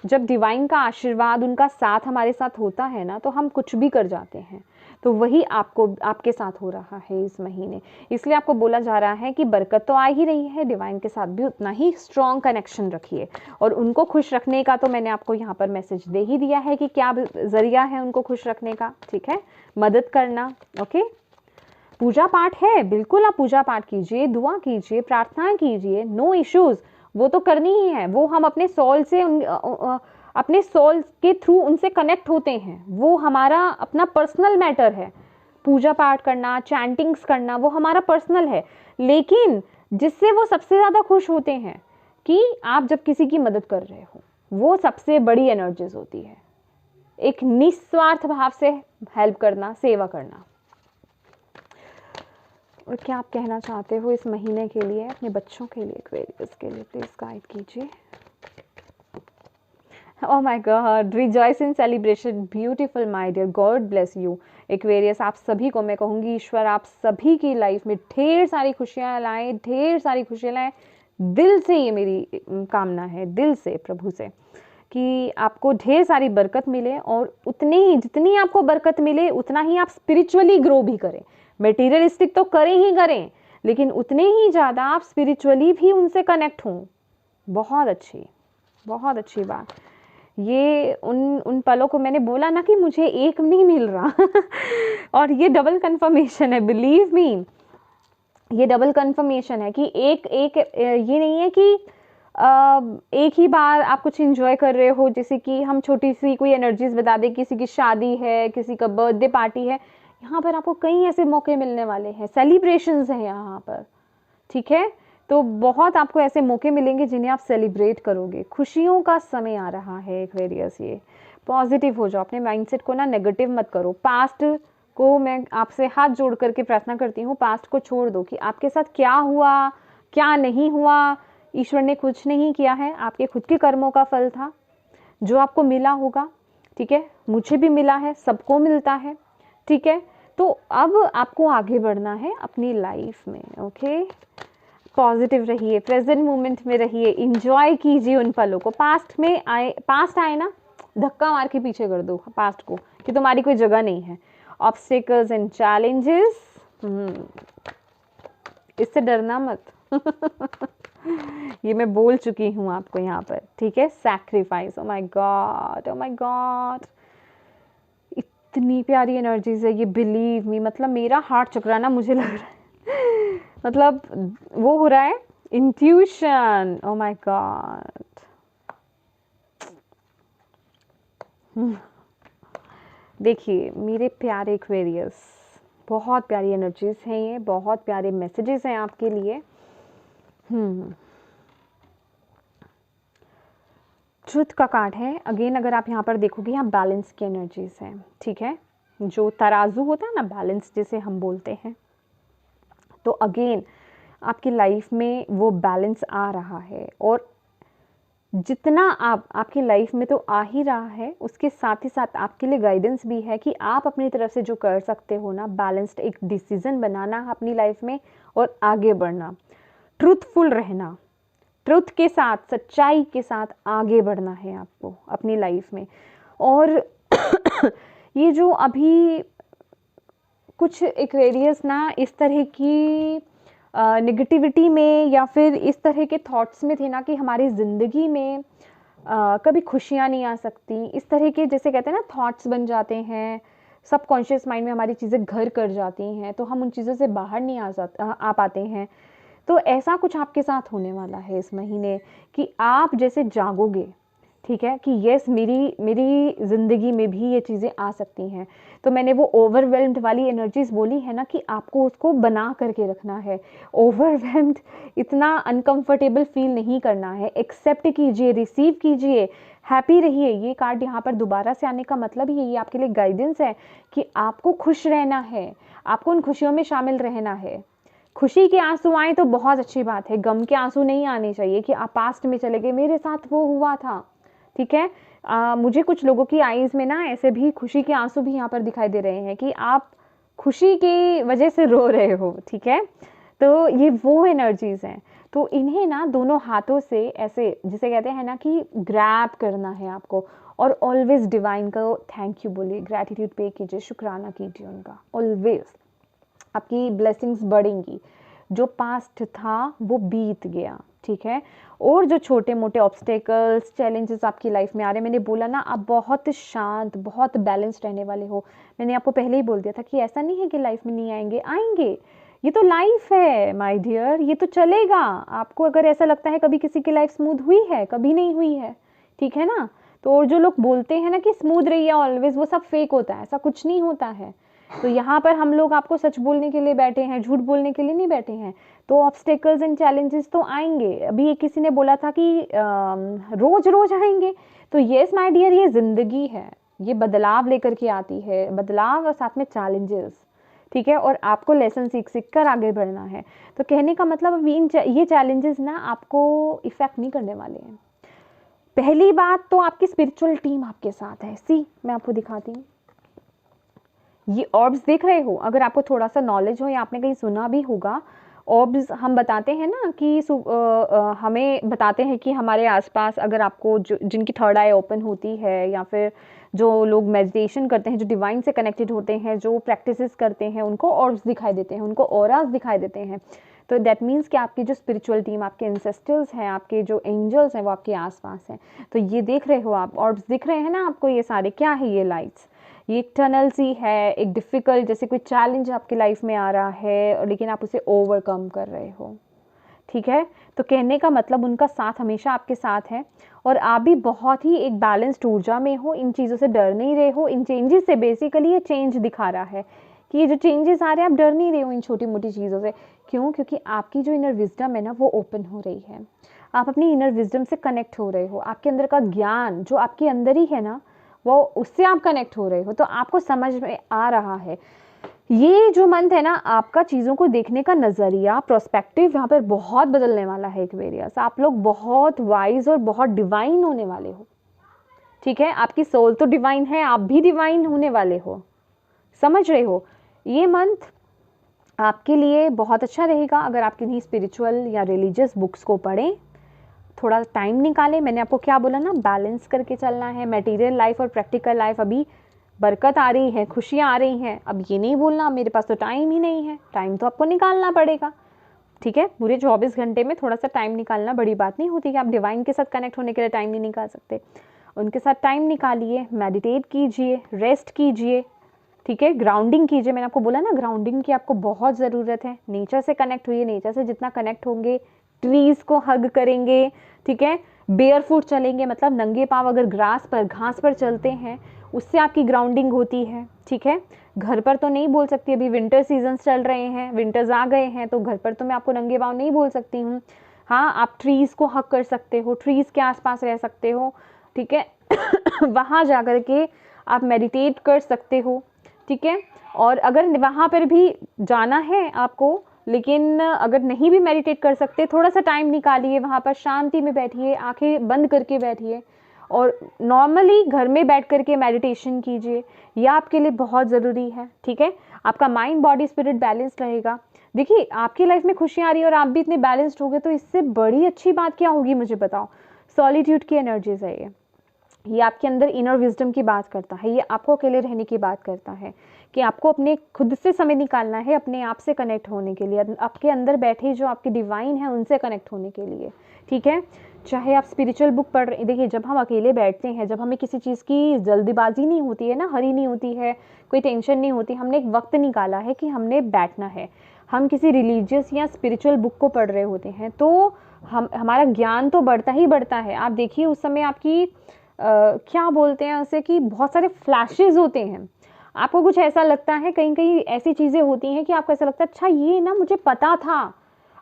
जब डिवाइन का आशीर्वाद, उनका साथ हमारे साथ होता है ना, तो हम कुछ भी कर जाते हैं। तो वही आपको, आपके साथ हो रहा है इस महीने। इसलिए आपको बोला जा रहा है कि बरकत तो आ ही रही है, डिवाइन के साथ भी उतना ही स्ट्रॉन्ग कनेक्शन रखिए। और उनको खुश रखने का तो मैंने आपको यहाँ पर मैसेज दे ही दिया है कि क्या जरिया है उनको खुश रखने का, ठीक है, मदद करना। ओके, पूजा पाठ है, बिल्कुल आप पूजा पाठ कीजिए, दुआ कीजिए, प्रार्थना कीजिए, नो इश्यूज, वो तो करनी ही है। वो हम अपने सोल से अपने सोल के थ्रू उनसे कनेक्ट होते हैं, वो हमारा अपना पर्सनल मैटर है। पूजा पाठ करना, चैंटिंग्स करना, वो हमारा पर्सनल है। लेकिन जिससे वो सबसे ज़्यादा खुश होते हैं कि आप जब किसी की मदद कर रहे हो, वो सबसे बड़ी एनर्जीज होती है। एक निस्वार्थ भाव से हेल्प करना, सेवा करना। और क्या आप कहना चाहते हो इस महीने के लिए अपने बच्चों के लिए, एक्वेरियस के लिए, प्लीज गाइड कीजिए। Oh my God, rejoice in celebration, beautiful my dear, God bless you Aquarius. आप सभी को मैं कहूँगी ईश्वर आप सभी की लाइफ में ढेर सारी खुशियाँ लाएं, ढेर सारी खुशियाँ लाएं। दिल से ये मेरी कामना है, दिल से प्रभु से, कि आपको ढेर सारी बरकत मिले, और उतनी ही जितनी आपको बरकत मिले उतना ही आप स्पिरिचुअली ग्रो भी करें। मटेरियलिस्टिक तो करें ही करें, लेकिन उतने ही ज़्यादा आप स्पिरिचुअली भी उनसे कनेक्ट हों। बहुत बहुत अच्छी बात। ये उन पलों को मैंने बोला ना कि मुझे एक नहीं मिल रहा और ये डबल कंफर्मेशन है, बिलीव मी, ये डबल कंफर्मेशन है कि एक ये नहीं है कि एक ही बार आप कुछ एंजॉय कर रहे हो। जैसे कि हम छोटी सी कोई एनर्जीज बता दें, किसी की शादी है, किसी का बर्थडे पार्टी है, यहाँ पर आपको कई ऐसे मौके मिलने वाले हैं, सेलिब्रेशंस हैं यहाँ पर, ठीक है। तो बहुत आपको ऐसे मौके मिलेंगे जिन्हें आप सेलिब्रेट करोगे। खुशियों का समय आ रहा है एक्वेरियस। ये पॉजिटिव हो जाओ, अपने माइंडसेट को ना नेगेटिव मत करो। पास्ट को मैं आपसे हाथ जोड़ करके प्रार्थना करती हूँ, पास्ट को छोड़ दो कि आपके साथ क्या हुआ क्या नहीं हुआ, ईश्वर ने कुछ नहीं किया है, आपके खुद के कर्मों का फल था जो आपको मिला होगा, ठीक है। मुझे भी मिला है, सबको मिलता है, ठीक है। तो अब आपको आगे बढ़ना है अपनी लाइफ में, ओके। पॉजिटिव रहिए, प्रेजेंट मोमेंट में रहिए, इंजॉय कीजिए उन पलों को। पास्ट आए ना, धक्का मार के पीछे कर दो पास्ट को कि तुम्हारी कोई जगह नहीं है। ऑब्स्टिकल्स एंड चैलेंजेस, इससे डरना मत। ये मैं बोल चुकी हूँ आपको यहाँ पर, ठीक है। Sacrifice, O my God, O my God, इतनी प्यारी एनर्जीज है ये, बिलीव मी। मतलब मेरा हार्ट चकराना मुझे लग रहा है मतलब वो हो रहा है इंट्यूशन, ओ माय गॉड। देखिए मेरे प्यारे एक्वेरियस, बहुत प्यारी एनर्जीज हैं ये, बहुत प्यारे मैसेजेस हैं आपके लिए। ट्रुथ का कार्ड है अगेन। अगर आप यहाँ पर देखोगे, यहाँ बैलेंस की एनर्जीज हैं, ठीक है। जो तराजू होता है ना, बैलेंस जिसे हम बोलते हैं, तो अगेन आपकी लाइफ में वो बैलेंस आ रहा है। और जितना आपकी लाइफ में तो आ ही रहा है, उसके साथ ही साथ आपके लिए गाइडेंस भी है कि आप अपनी तरफ से जो कर सकते हो ना, बैलेंस्ड एक डिसीजन बनाना अपनी लाइफ में और आगे बढ़ना, ट्रूथफुल रहना, ट्रुथ के साथ, सच्चाई के साथ आगे बढ़ना है आपको अपनी लाइफ में। और ये जो अभी कुछ एक्वेरियस ना इस तरह की नेगेटिविटी में या फिर इस तरह के थॉट्स में थे ना कि हमारी ज़िंदगी में कभी खुशियाँ नहीं आ सकती, इस तरह के जैसे कहते हैं ना थॉट्स बन जाते हैं, सबकॉन्शियस माइंड में हमारी चीज़ें घर कर जाती हैं, तो हम उन चीज़ों से बाहर नहीं आ पाते हैं। तो ऐसा कुछ आपके साथ होने वाला है इस महीने कि आप जैसे जागोगे, ठीक है, कि यस मेरी ज़िंदगी में भी ये चीज़ें आ सकती हैं। तो मैंने वो ओवरवेल्म्ड वाली एनर्जीज बोली है ना कि आपको उसको बना करके रखना है। ओवरवेल्म्ड, इतना अनकंफर्टेबल फील नहीं करना है, एक्सेप्ट कीजिए, रिसीव कीजिए, हैप्पी रहिए। ये कार्ड यहाँ पर दोबारा से आने का मतलब ये आपके लिए गाइडेंस है कि आपको खुश रहना है, आपको उन खुशियों में शामिल रहना है। खुशी के आंसू आए तो बहुत अच्छी बात है, गम के आंसू नहीं आने चाहिए कि आप पास्ट में चले गए, मेरे साथ वो हुआ था, ठीक है। मुझे कुछ लोगों की आईज में ना ऐसे भी खुशी के आंसू भी यहाँ पर दिखाई दे रहे हैं कि आप खुशी की वजह से रो रहे हो, ठीक है। तो ये वो एनर्जीज हैं, तो इन्हें ना दोनों हाथों से ऐसे जिसे कहते हैं ना कि ग्रैब करना है आपको, और ऑलवेज डिवाइन को थैंक यू बोलिए, ग्रैटिट्यूड पे कीजिए, शुक्राना कीजिए उनका। ऑलवेज आपकी ब्लेसिंग्स बढ़ेंगी। जो पास्ट था वो बीत गया, ठीक है। और जो छोटे मोटे ऑब्स्टेकल्स, चैलेंजेस आपकी लाइफ में आ रहे हैं, मैंने बोला ना आप बहुत शांत, बहुत बैलेंस्ड रहने वाले हो। मैंने आपको पहले ही बोल दिया था कि ऐसा नहीं है कि लाइफ में नहीं आएंगे, आएंगे। ये तो लाइफ है माय डियर, ये तो चलेगा। आपको अगर ऐसा लगता है कभी किसी की लाइफ स्मूथ हुई है, कभी नहीं हुई है, ठीक है ना। तो और जो लोग बोलते हैं ना कि स्मूथ रही है ऑलवेज, वो सब फेक होता है, ऐसा कुछ नहीं होता है। तो यहाँ पर हम लोग आपको सच बोलने के लिए बैठे हैं, झूठ बोलने के लिए नहीं बैठे हैं। तो ऑब्स्टेकल्स एंड चैलेंजेस तो आएंगे। अभी किसी ने बोला था कि रोज रोज आएंगे, तो येस माय डियर, ये जिंदगी है, ये बदलाव लेकर के आती है, बदलाव और साथ में चैलेंजेस, ठीक है। और आपको लेसन सीख सीख कर आगे बढ़ना है। तो कहने का मतलब अभी ये चैलेंजेस ना आपको इफेक्ट नहीं करने वाले हैं। पहली बात तो आपकी स्पिरिचुअल टीम आपके साथ है। सी मैं आपको दिखाती हूँ, ये ऑर्ब्स देख रहे हो, अगर आपको थोड़ा सा नॉलेज हो या आपने कहीं सुना भी होगा, ऑर्ब्स हम बताते हैं ना कि हमें बताते हैं कि हमारे आसपास अगर आपको जिनकी थर्ड आई ओपन होती है, या फिर जो लोग मेडिटेशन करते हैं, जो डिवाइन से कनेक्टेड होते हैं, जो प्रैक्टिसेस करते हैं, उनको ऑर्ब्स दिखाई देते हैं, उनको ऑरास दिखाई देते हैं। तो दैट मीन्स कि आपकी जो स्पिरिचुअल टीम, आपके एंसेस्टर्स हैं, आपके जो एंजल्स हैं, वो आपके आसपास हैं। तो ये देख रहे हो आप, ऑर्ब्स दिख रहे हैं ना आपको, ये सारे क्या है, ये लाइट्स, ये एक टनल सी है, एक डिफ़िकल्ट, जैसे कोई चैलेंज आपकी लाइफ में आ रहा है, लेकिन आप उसे ओवरकम कर रहे हो, ठीक है। तो कहने का मतलब उनका साथ हमेशा आपके साथ है, और आप भी बहुत ही एक बैलेंस्ड ऊर्जा में हो, इन चीज़ों से डर नहीं रहे हो, इन चेंजेस से। बेसिकली ये चेंज दिखा रहा है कि ये जो चेंजेस आ रहे हैं आप डर नहीं रहे हो इन छोटी मोटी चीज़ों से। क्यों? क्योंकि आपकी जो इनर विजडम है ना वो ओपन हो रही है, आप अपनी इनर विजडम से कनेक्ट हो रहे हो, आपके अंदर का ज्ञान जो आपके अंदर ही है ना वो उससे आप कनेक्ट हो रहे हो, तो आपको समझ में आ रहा है। ये जो मंथ है ना आपका चीज़ों को देखने का नज़रिया, प्रोस्पेक्टिव यहाँ पर बहुत बदलने वाला है एक्वेरियस। आप लोग बहुत वाइज और बहुत डिवाइन होने वाले हो, ठीक है। आपकी सोल तो डिवाइन है, आप भी डिवाइन होने वाले हो, समझ रहे हो। ये मंथ आपके लिए बहुत अच्छा रहेगा अगर आप किन्हीं स्पिरिचुअल या रिलीजियस बुक्स को पढ़ें, थोड़ा टाइम निकालें। मैंने आपको क्या बोला ना, बैलेंस करके चलना है। मटेरियल लाइफ और प्रैक्टिकल लाइफ, अभी बरकत आ रही है, खुशियाँ आ रही हैं, अब ये नहीं बोलना मेरे पास तो टाइम ही नहीं है, टाइम तो आपको निकालना पड़ेगा, ठीक है। पूरे 24 घंटे में थोड़ा सा टाइम निकालना बड़ी बात नहीं होती कि आप डिवाइन के साथ कनेक्ट होने के लिए टाइम नहीं निकाल सकते। उनके साथ टाइम निकालिए, मेडिटेट कीजिए, रेस्ट कीजिए, ठीक है, ग्राउंडिंग कीजिए। मैंने आपको बोला ना ग्राउंडिंग की आपको बहुत ज़रूरत है। नेचर से कनेक्ट हुई, नेचर से जितना कनेक्ट होंगे, ट्रीज़ को हग करेंगे, ठीक है, बेयर फुट चलेंगे, मतलब नंगे पाँव अगर ग्रास पर घास पर चलते हैं उससे आपकी ग्राउंडिंग होती है, ठीक है। घर पर तो नहीं बोल सकती, अभी विंटर सीजन्स चल रहे हैं, विंटर्स आ गए हैं, तो घर पर तो मैं आपको नंगे पाँव नहीं बोल सकती हूँ। हाँ, आप ट्रीज़ को हग कर सकते हो, ट्रीज़ के आसपास रह सकते हो, ठीक है। वहाँ जा कर के आप मेडिटेट कर सकते हो, ठीक है। और अगर वहाँ पर भी जाना है आपको, लेकिन अगर नहीं भी मेडिटेट कर सकते, थोड़ा सा टाइम निकालिए, वहाँ पर शांति में बैठिए, आंखें बंद करके बैठिए और नॉर्मली घर में बैठ करके मेडिटेशन कीजिए, यह आपके लिए बहुत ज़रूरी है, ठीक है। आपका माइंड बॉडी स्पिरिट बैलेंस रहेगा। देखिए आपकी लाइफ में खुशियाँ आ रही है और आप भी इतने बैलेंस्ड हो गए, तो इससे बड़ी अच्छी बात क्या होगी मुझे बताओ। सॉलिट्यूड की एनर्जीज है ये आपके अंदर इनर विजडम की बात करता है, ये आपको अकेले रहने की बात करता है कि आपको अपने खुद से समय निकालना है अपने आप से कनेक्ट होने के लिए, आपके अंदर बैठे जो आपके डिवाइन है उनसे कनेक्ट होने के लिए, ठीक है। चाहे आप स्पिरिचुअल बुक पढ़ रहे, देखिए जब हम अकेले बैठते हैं, जब हमें किसी चीज़ की जल्दीबाजी नहीं होती है ना, हरी नहीं होती है, कोई टेंशन नहीं होती, हमने एक वक्त निकाला है कि हमने बैठना है, हम किसी रिलीजियस या स्पिरिचुअल बुक को पढ़ रहे होते हैं, तो हमारा ज्ञान तो बढ़ता ही बढ़ता है। आप देखिए उस समय आपकी क्या बोलते हैं उसे, कि बहुत सारे फ्लैशेस होते हैं, आपको कुछ ऐसा लगता है, कहीं कहीं ऐसी चीज़ें होती हैं कि आपको ऐसा लगता है अच्छा ये ना मुझे पता था,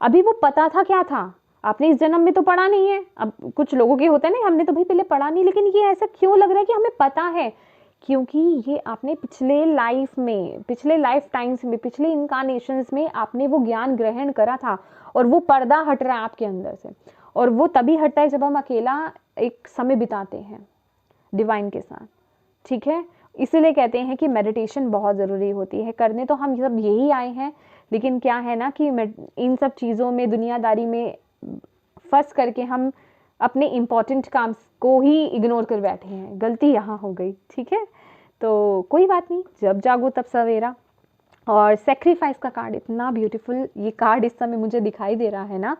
अभी वो पता था क्या था, आपने इस जन्म में तो पढ़ा नहीं है। अब कुछ लोगों के होते हैं ना, हमने तो भाई पहले पढ़ा नहीं, लेकिन ये ऐसा क्यों लग रहा है कि हमें पता है, क्योंकि ये आपने पिछले लाइफ में, पिछले लाइफ टाइम्स में, पिछले इनकारनेशंस में आपने वो ज्ञान ग्रहण करा था और वो पर्दा हट रहा है आपके अंदर से, और वो तभी हटता है जब हम अकेला एक समय बिताते हैं डिवाइन के साथ, ठीक है। इसीलिए कहते हैं कि मेडिटेशन बहुत ज़रूरी होती है। करने तो हम सब यही आए हैं, लेकिन क्या है ना कि इन सब चीज़ों में, दुनियादारी में फंस करके हम अपने इम्पॉर्टेंट काम को ही इग्नोर कर बैठे हैं, गलती यहाँ हो गई, ठीक है। तो कोई बात नहीं, जब जागो तब सवेरा। और सेक्रीफाइस का कार्ड इतना ब्यूटीफुल, ये कार्ड इस समय मुझे दिखाई दे रहा है ना,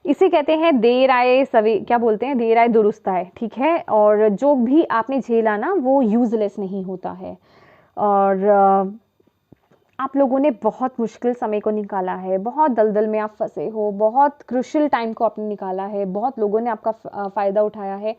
इसे कहते हैं देर आए सवे, क्या बोलते हैं, देर आए दुरुस्त आए, ठीक है। और जो भी आपने झेला ना वो यूजलेस नहीं होता है, और आप लोगों ने बहुत मुश्किल समय को निकाला है, बहुत दलदल में आप फंसे हो, बहुत क्रूशियल टाइम को आपने निकाला है, बहुत लोगों ने आपका फ़ायदा उठाया है,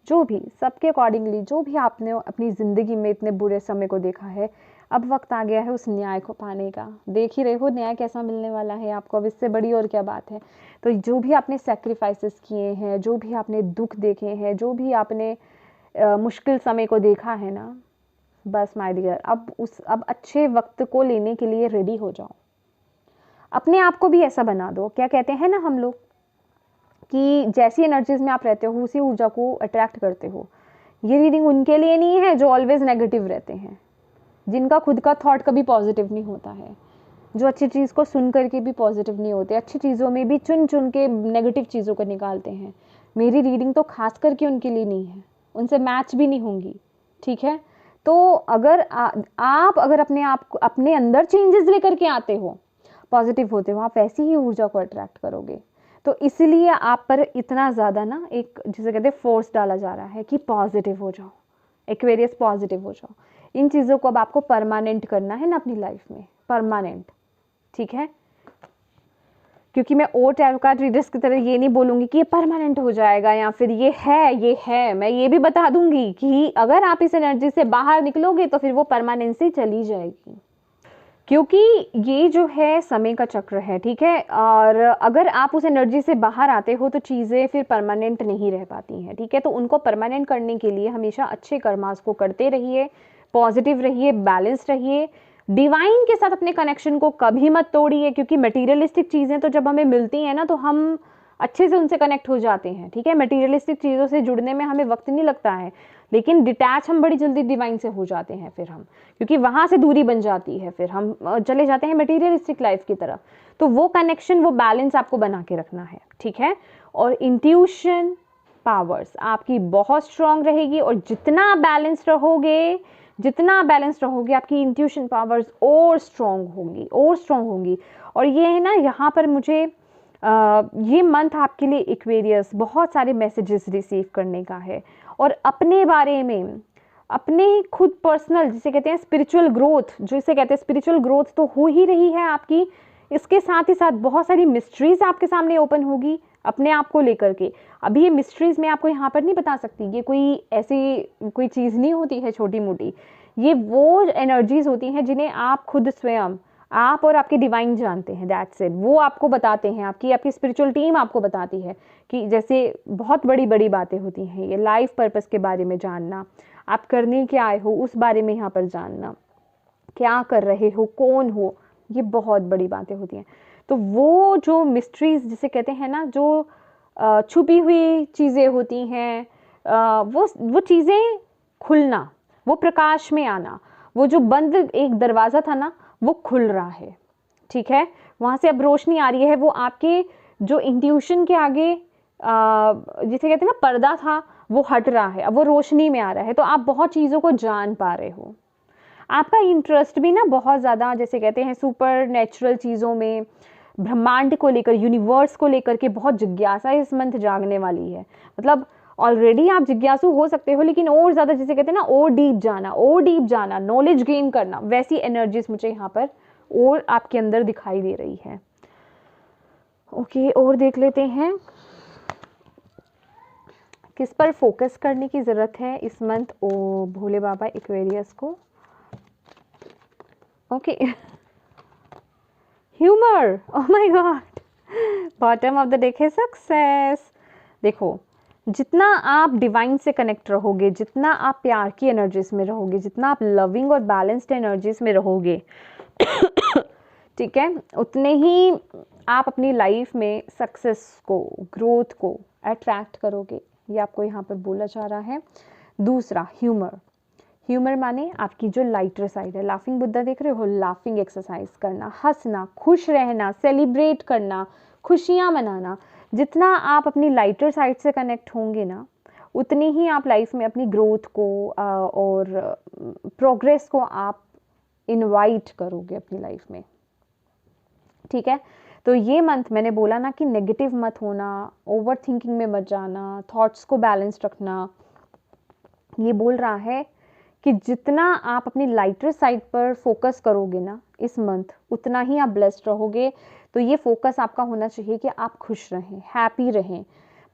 जो भी सबके अकॉर्डिंगली जो भी आपने अपनी ज़िंदगी में इतने बुरे समय को देखा है, अब वक्त आ गया है उस न्याय को पाने का। देख ही रहे हो न्याय कैसा मिलने वाला है आपको, अब इससे बड़ी और क्या बात है। तो जो भी आपने सेक्रीफाइसेस किए हैं, जो भी आपने दुख देखे हैं, जो भी आपने मुश्किल समय को देखा है ना, बस माय डियर अब अच्छे वक्त को लेने के लिए रेडी हो जाओ, अपने आप को भी ऐसा बना दो। क्या कहते हैं ना हम लोग कि जैसी एनर्जीज में आप रहते हो उसी ऊर्जा को अट्रैक्ट करते हो। ये रीडिंग उनके लिए नहीं है जो ऑलवेज नेगेटिव रहते हैं, जिनका खुद का थॉट कभी पॉजिटिव नहीं होता है, जो अच्छी चीज़ को सुन करके भी पॉजिटिव नहीं होते, अच्छी चीज़ों में भी चुन चुन के नेगेटिव चीज़ों को निकालते हैं। मेरी रीडिंग तो खास करके उनके लिए नहीं है, उनसे मैच भी नहीं होंगी, ठीक है। तो अगर आप अगर अपने आप को, अपने अंदर चेंजेस लेकर के आते हो, पॉजिटिव होते हो, आप वैसी ही ऊर्जा को अट्रैक्ट करोगे। तो इसीलिए आप पर इतना ज़्यादा ना एक जिसे कहते हैं फोर्स डाला जा रहा है कि पॉजिटिव हो जाओ, एक्वेरियस पॉजिटिव हो जाओ। इन चीज़ों को अब आपको परमानेंट करना है ना अपनी लाइफ में, परमानेंट, ठीक है। क्योंकि मैं और टैरो कार्ड रीडर्स की तरह ये नहीं बोलूँगी कि ये परमानेंट हो जाएगा या फिर ये है, मैं ये भी बता दूंगी कि अगर आप इस एनर्जी से बाहर निकलोगे तो फिर वो परमानेंसी चली जाएगी। क्योंकि ये जो है समय का चक्र है, ठीक है। और अगर आप उस एनर्जी से बाहर आते हो तो चीज़ें फिर परमानेंट नहीं रह पाती हैं, ठीक है। तो उनको परमानेंट करने के लिए हमेशा अच्छे कर्मास को करते रहिए, पॉजिटिव रहिए, बैलेंस रहिए, डिवाइन के साथ अपने कनेक्शन को कभी मत तोड़िए, क्योंकि मटीरियलिस्टिक चीज़ें तो जब हमें मिलती हैं ना तो हम अच्छे से उनसे कनेक्ट हो जाते हैं, ठीक है। मटीरियलिस्टिक चीज़ों से जुड़ने में हमें वक्त नहीं लगता है, लेकिन डिटैच हम बड़ी जल्दी डिवाइन से हो जाते हैं फिर हम, क्योंकि वहाँ से दूरी बन जाती है, फिर हम चले जाते हैं मटीरियलिस्टिक लाइफ की तरफ। तो वो कनेक्शन, वो बैलेंस आपको बना के रखना है, ठीक है। और इंट्यूशन पावर्स आपकी बहुत स्ट्रांग रहेगी, और जितना बैलेंस रहोगे, जितना बैलेंस रहोगे, आपकी इंट्यूशन पावर्स और स्ट्रांग होंगी, और स्ट्रांग होंगी। और ये है ना, यहाँ पर मुझे ये मंथ आपके लिए एक्वेरियस बहुत सारे मैसेजेस रिसीव करने का है, और अपने बारे में, अपने खुद पर्सनल, जिसे कहते हैं स्पिरिचुअल ग्रोथ, जो इसे कहते हैं स्पिरिचुअल ग्रोथ तो हो ही रही है आपकी, इसके साथ ही साथ बहुत सारी मिस्ट्रीज आपके सामने ओपन होगी अपने आप को लेकर के। अभी ये मिस्ट्रीज मैं आपको यहाँ पर नहीं बता सकती, ये कोई ऐसी कोई चीज़ नहीं होती है छोटी मोटी, ये वो एनर्जीज होती हैं जिन्हें आप खुद स्वयं, आप और आपके डिवाइन जानते हैं, दैट्स इट। वो आपको बताते हैं, आपकी स्पिरिचुअल टीम आपको बताती है कि जैसे बहुत बड़ी बड़ी बातें होती हैं, ये लाइफ पर्पस के बारे में जानना, आप करने क्या आए हो उस बारे में यहाँ पर जानना, क्या कर रहे हो, कौन हो, ये बहुत बड़ी बातें होती हैं। तो वो जो मिस्ट्रीज जिसे कहते हैं ना, जो छुपी हुई चीज़ें होती हैं, वो चीज़ें खुलना, वो प्रकाश में आना, वो जो बंद एक दरवाज़ा था ना वो खुल रहा है, ठीक है। वहाँ से अब रोशनी आ रही है, वो आपके जो इंट्यूशन के आगे जिसे कहते हैं ना पर्दा था, वो हट रहा है, अब वो रोशनी में आ रहा है। तो आप बहुत चीज़ों को जान पा रहे हो, आपका इंटरेस्ट भी ना बहुत ज़्यादा, जैसे कहते हैं सुपर नेचुरल चीज़ों में, ब्रह्मांड को लेकर, यूनिवर्स को लेकर के बहुत जिज्ञासा इस मंथ जागने वाली है। मतलब ऑलरेडी आप जिज्ञासु हो सकते हो, लेकिन और ज़्यादा जिसे कहते हैं ना और डीप जाना, और डीप जाना, नॉलेज गेन करना, वैसी एनर्जीज मुझे यहाँ पर और आपके अंदर दिखाई दे रही है। ओके, और देख लेते हैं किस पर फोकस करने की ज़रूरत है इस मंथ ओ भोले बाबा एक्वेरियस को। Okay, humour, oh my God, bottom of the deck है सक्सेस। देखो, जितना आप डिवाइन से कनेक्ट रहोगे, जितना आप प्यार की एनर्जीज में रहोगे, जितना आप लविंग और बैलेंस्ड एनर्जीज में रहोगे ठीक है, उतने ही आप अपनी लाइफ में सक्सेस को, ग्रोथ को अट्रैक्ट करोगे, ये आपको यहाँ पर बोला जा रहा है। दूसरा, ह्यूमर। ह्यूमर माने आपकी जो लाइटर साइड है, लाफिंग बुद्धा देख रहे हो, लाफिंग एक्सरसाइज करना, हंसना, खुश रहना, सेलिब्रेट करना, खुशियाँ मनाना। जितना आप अपनी लाइटर साइड से कनेक्ट होंगे ना, उतनी ही आप लाइफ में अपनी ग्रोथ को और प्रोग्रेस को आप इनवाइट करोगे अपनी लाइफ में, ठीक है। तो ये मंथ मैंने बोला ना कि नेगेटिव मत होना, ओवर थिंकिंग में मत जाना, थॉट्स को बैलेंस रखना। ये बोल रहा है कि जितना आप अपनी लाइटर साइड पर फोकस करोगे ना इस मंथ, उतना ही आप ब्लेस्ड रहोगे। तो ये फोकस आपका होना चाहिए कि आप खुश रहें, हैप्पी रहें,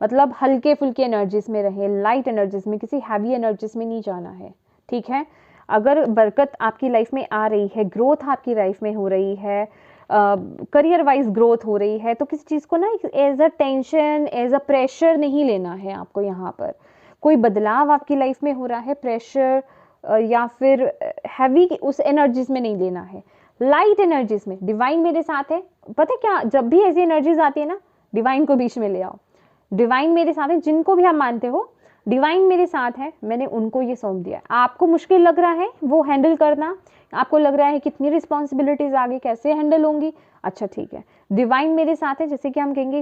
मतलब हल्के फुल्के एनर्जीज में रहें, लाइट एनर्जीज में, किसी हैवी एनर्जीज में नहीं जाना है, ठीक है। अगर बरकत आपकी लाइफ में आ रही है, ग्रोथ आपकी लाइफ में हो रही है, करियर वाइज ग्रोथ हो रही है, तो किसी चीज़ को ना as a tension, as a pressure नहीं लेना है आपको। यहाँ पर कोई बदलाव आपकी लाइफ में हो रहा है, प्रेशर या फिर हैवी उस एनर्जीज में नहीं लेना है, लाइट एनर्जीज में। डिवाइन मेरे साथ है, पता है क्या, जब भी ऐसी एनर्जीज आती है ना, डिवाइन को बीच में ले आओ। डिवाइन मेरे साथ है, जिनको भी आप मानते हो डिवाइन मेरे साथ है, मैंने उनको ये सौंप दिया। आपको मुश्किल लग रहा है वो हैंडल करना, आपको लग रहा है कितनी रिस्पॉन्सिबिलिटीज आगे कैसे हैंडल होंगी, अच्छा ठीक है, डिवाइन मेरे साथ है, जैसे कि हम कहेंगे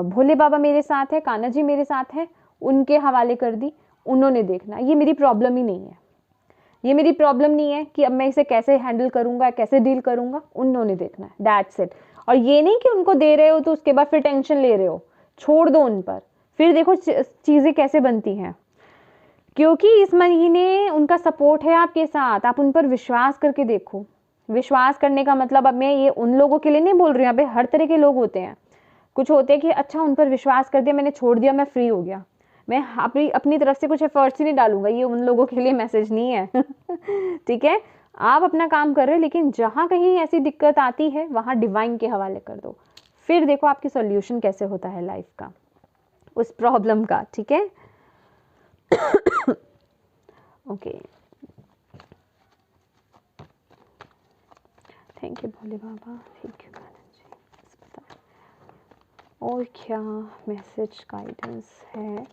भोले बाबा मेरे साथ है, कान्हा जी मेरे साथ है, उनके हवाले कर दी, उन्होंने देखना। ये मेरी प्रॉब्लम ही नहीं है, ये मेरी प्रॉब्लम नहीं है कि अब मैं इसे कैसे हैंडल करूंगा, कैसे डील करूंगा, उन्होंने देखना है, दैट्स इट। और ये नहीं कि उनको दे रहे हो तो उसके बाद फिर टेंशन ले रहे हो, छोड़ दो उन पर, फिर देखो चीज़ें कैसे बनती हैं। क्योंकि इस महीने उनका सपोर्ट है आपके साथ, आप उन पर विश्वास करके देखो। विश्वास करने का मतलब, अब मैं ये उन लोगों के लिए नहीं बोल रही हूँ, यहाँ पे हर तरह के लोग होते हैं। कुछ होते हैं कि अच्छा उन पर विश्वास कर दिया, मैंने छोड़ दिया, मैं फ्री हो गया, मैं अपनी तरफ से कुछ एफर्ट्स ही नहीं डालूंगा, ये उन लोगों के लिए मैसेज नहीं है ठीक है। आप अपना काम कर रहे हो, लेकिन जहाँ कहीं ऐसी दिक्कत आती है वहाँ डिवाइन के हवाले कर दो, फिर देखो आपकी सॉल्यूशन कैसे होता है लाइफ का, उस प्रॉब्लम का। ठीक है, okay, thank you Bhole Baba, thank you Kanan ji. और क्या मैसेज गाइडेंस है?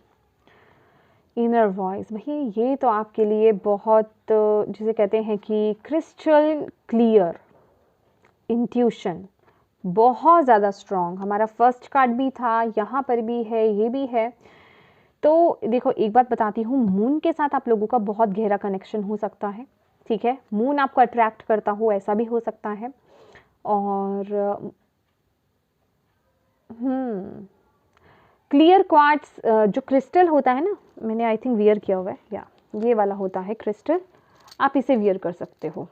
इनर वॉइस, भाई ये तो आपके लिए बहुत, जिसे कहते हैं कि क्रिस्टल क्लियर इंट्यूशन, बहुत ज़्यादा स्ट्रॉन्ग। हमारा फर्स्ट कार्ड भी था, यहाँ पर भी है, ये भी है। तो देखो एक बात बताती हूँ, मून के साथ आप लोगों का बहुत गहरा कनेक्शन हो सकता है। ठीक है, मून आपको अट्रैक्ट करता हो, ऐसा भी हो सकता है। और क्लियर क्वार्ट्स जो क्रिस्टल होता है ना, मैंने आई थिंक वियर किया हुआ है, या ये वाला होता है क्रिस्टल, आप इसे वियर कर सकते हो।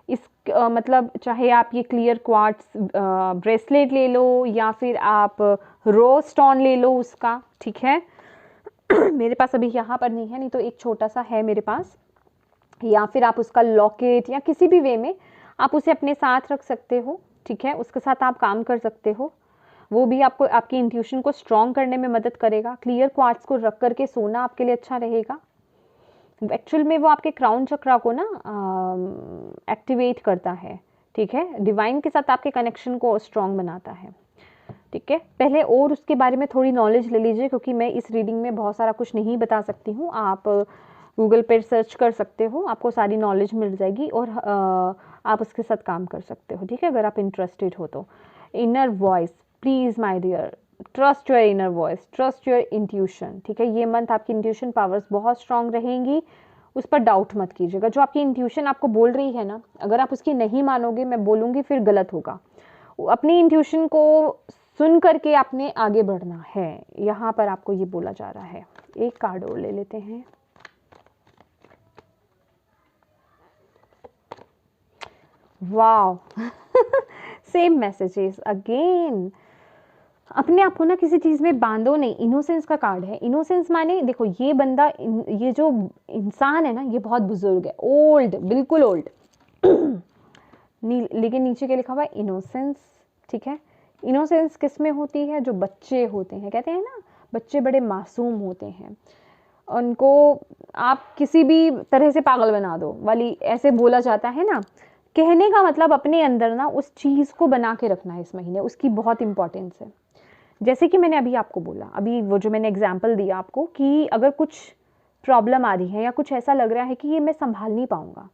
इस मतलब चाहे आप ये क्लियर क्वार्ट्स ब्रेसलेट ले लो या फिर आप रोज स्टोन ले लो उसका। ठीक है, मेरे पास अभी यहाँ पर नहीं है, नहीं तो एक छोटा सा है मेरे पास, या फिर आप उसका लॉकेट या किसी भी वे में आप उसे अपने साथ रख सकते हो। ठीक है, उसके साथ आप काम कर सकते हो, वो भी आपको आपकी इंट्यूशन को स्ट्रॉन्ग करने में मदद करेगा। क्लियर क्वार्ट्स को रख करके सोना आपके लिए अच्छा रहेगा। एक्चुअल में वो आपके क्राउन चक्रा को ना एक्टिवेट करता है। ठीक है, डिवाइन के साथ आपके कनेक्शन को स्ट्रॉन्ग बनाता है। ठीक है, पहले और उसके बारे में थोड़ी नॉलेज ले लीजिए, क्योंकि मैं इस रीडिंग में बहुत सारा कुछ नहीं बता सकती हूँ। आप गूगल पे सर्च कर सकते हो, आपको सारी नॉलेज मिल जाएगी और आप उसके साथ काम कर सकते हो। ठीक है, अगर आप इंटरेस्टेड हो तो। Inner voice, please my dear, trust your inner voice, trust your intuition. ठीक है, ये मंथ आपकी इंट्यूशन पावर्स बहुत स्ट्रांग रहेंगी, उस पर डाउट मत कीजिएगा। जो आपकी इंट्यूशन आपको बोल रही है ना, अगर आप उसकी नहीं मानोगे, मैं बोलूँगी फिर गलत होगा। अपनी इंट्यूशन को सुन करके आपने आगे बढ़ना है, यहाँ पर आपको ये बोला जा रहा है। एक कार्ड और ले लेते हैं। वाव, सेम मैसेजेस अगेन। अपने आप को ना किसी चीज़ में बांधो नहीं। इनोसेंस का कार्ड है। इनोसेंस माने देखो, ये बंदा, ये जो इंसान है ना, ये बहुत बुजुर्ग है, ओल्ड, बिल्कुल ओल्ड। लेकिन नीचे क्या लिखा हुआ है? इनोसेंस। ठीक है, इनोसेंस किस में होती है? जो बच्चे होते हैं, कहते हैं ना बच्चे बड़े मासूम होते हैं, उनको आप किसी भी तरह से पागल बना दो वाली, ऐसे बोला जाता है ना। कहने का मतलब अपने अंदर ना उस चीज़ को बना के रखना है इस महीने, उसकी बहुत इंपॉर्टेंस है। जैसे कि मैंने अभी आपको बोला, अभी वो जो मैंने एग्जाम्पल दिया आपको, कि अगर कुछ प्रॉब्लम आ रही है या कुछ ऐसा लग रहा है कि ये मैं संभाल नहीं पाऊंगा,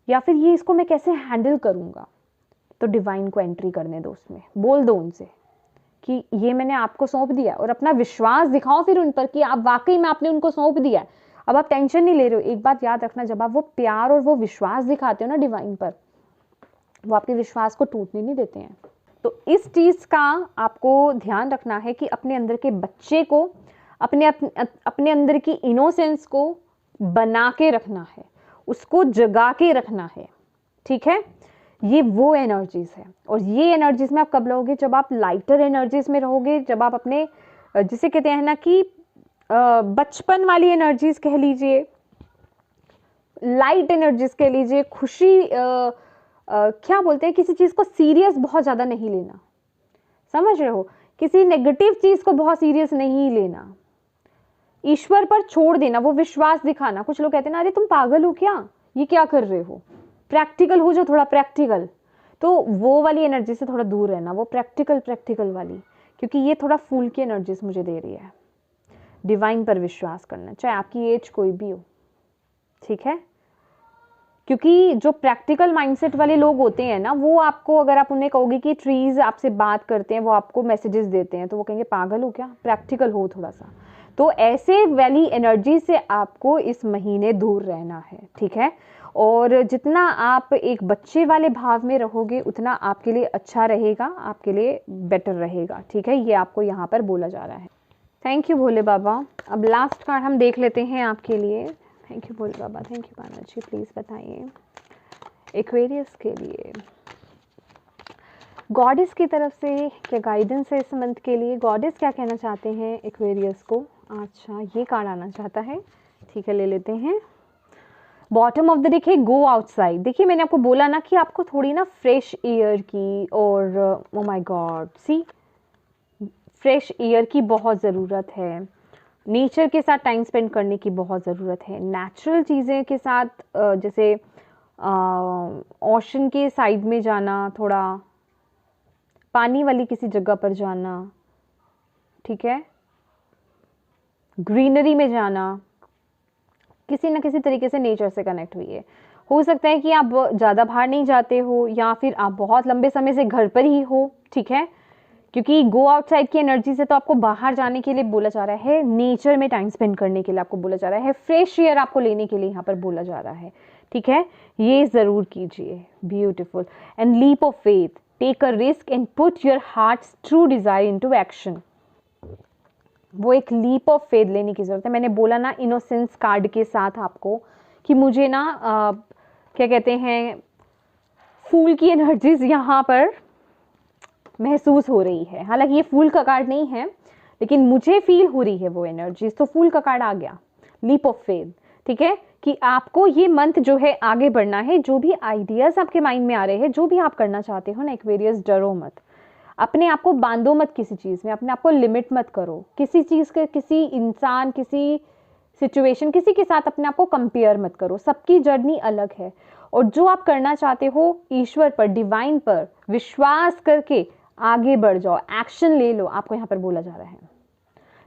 या फिर ये इसको मैं कैसे हैंडल करूंगा, तो डिवाइन को एंट्री करने दो उसमें। बोल दो उनसे कि ये मैंने आपको सौंप दिया, और अपना विश्वास दिखाओ फिर उन पर कि आप वाकई में आपने उनको सौंप दिया। अब आप टेंशन नहीं ले रहे हो। एक बात याद रखना, जब आप वो प्यार और वो विश्वास दिखाते हो ना डिवाइन पर, वो आपके विश्वास को टूटने नहीं देते हैं। तो इस चीज़ का आपको ध्यान रखना है कि अपने अंदर के बच्चे को, अपने अंदर की इनोसेंस को बना के रखना है, उसको जगा के रखना है। ठीक है, ये वो एनर्जीज है। और ये एनर्जीज में आप कब रहोगे? जब आप लाइटर एनर्जीज में रहोगे, जब आप अपने, जिसे कहते हैं ना कि बचपन वाली एनर्जीज कह लीजिए, लाइट एनर्जीज कह लीजिए, खुशी, क्या बोलते हैं, किसी चीज़ को सीरियस बहुत ज़्यादा नहीं लेना। समझ रहे हो? किसी नेगेटिव चीज़ को बहुत सीरियस नहीं लेना, ईश्वर पर छोड़ देना, वो विश्वास दिखाना। कुछ लोग कहते हैं ना, अरे तुम पागल हो क्या, ये क्या कर रहे हो, प्रैक्टिकल हो जाओ, थोड़ा प्रैक्टिकल। तो वो वाली एनर्जी से थोड़ा दूर रहना, वो प्रैक्टिकल वाली, क्योंकि ये थोड़ा फूल की एनर्जीज मुझे दे रही है। डिवाइन पर विश्वास करना, चाहे आपकी एज कोई भी हो। ठीक है, क्योंकि जो प्रैक्टिकल माइंडसेट वाले लोग होते हैं ना, वो आपको, अगर आप उन्हें कहोगे कि ट्रीज आपसे बात करते हैं, वो आपको मैसेजेस देते हैं, तो वो कहेंगे पागल हो क्या, प्रैक्टिकल हो थोड़ा सा। तो ऐसे वाली एनर्जी से आपको इस महीने दूर रहना है। ठीक है, और जितना आप एक बच्चे वाले भाव में रहोगे, उतना आपके लिए अच्छा रहेगा, आपके लिए बेटर रहेगा। ठीक है, ये आपको यहाँ पर बोला जा रहा है। Thank you Bhole Baba. अब लास्ट कार्ड हम देख लेते हैं आपके लिए। Thank you Bhole Baba, thank you Kanha ji. Please बताइए एक्वेरियस के लिए गॉडेस की तरफ से क्या गाइडेंस है इस मंथ के लिए। गॉडेस क्या कहना चाहते हैं एक्वेरियस को? अच्छा, ये कार्ड आना चाहता है। ठीक है, ले लेते हैं। बॉटम ऑफ द डेक है गो आउटसाइड। देखिए मैंने आपको बोला ना कि आपको थोड़ी ना फ्रेश एयर की और oh my God see fresh air की बहुत ज़रूरत है, नेचर के साथ टाइम स्पेंड करने की बहुत ज़रूरत है, नेचुरल चीज़ें के साथ जैसे ओशन के साइड में जाना, थोड़ा पानी वाली किसी जगह पर जाना, ठीक है, ग्रीनरी में जाना, किसी न किसी तरीके से नेचर से कनेक्ट हुई है। हो सकता है कि आप ज़्यादा बाहर नहीं जाते हो या फिर आप बहुत लंबे समय से घर पर ही हो, ठीक है, क्योंकि गो आउटसाइड की एनर्जी से तो आपको बाहर जाने के लिए बोला जा रहा है, नेचर में टाइम स्पेंड करने के लिए आपको बोला जा रहा है, फ्रेश एयर आपको लेने के लिए यहाँ पर बोला जा रहा है, ठीक है, ये ज़रूर कीजिए। Beautiful and leap of faith, take a risk and put your heart's true desire into action. वो एक लीप ऑफ फेथ लेने की ज़रूरत है। मैंने बोला ना इनोसेंस कार्ड के साथ आपको कि मुझे ना क्या कहते हैं, फूल की एनर्जीज यहाँ पर महसूस हो रही है। हालांकि ये फूल का कार्ड नहीं है लेकिन मुझे फील हो रही है वो एनर्जीज, तो फूल का कार्ड आ गया, लीप ऑफ फेथ, ठीक है, कि आपको ये मंथ जो है आगे बढ़ना है। जो भी आइडियाज आपके माइंड में आ रहे हैं, जो भी आप करना चाहते हो ना एक्वेरियस, डरो मत, अपने आप को बांधो मत किसी चीज़ में, अपने आप को लिमिट मत करो किसी चीज़ के, किसी इंसान, किसी सिचुएशन, किसी के साथ अपने आप को कंपेयर मत करो। सबकी जर्नी अलग है और जो आप करना चाहते हो ईश्वर पर, डिवाइन पर विश्वास करके आगे बढ़ जाओ, एक्शन ले लो, आपको यहाँ पर बोला जा रहा है।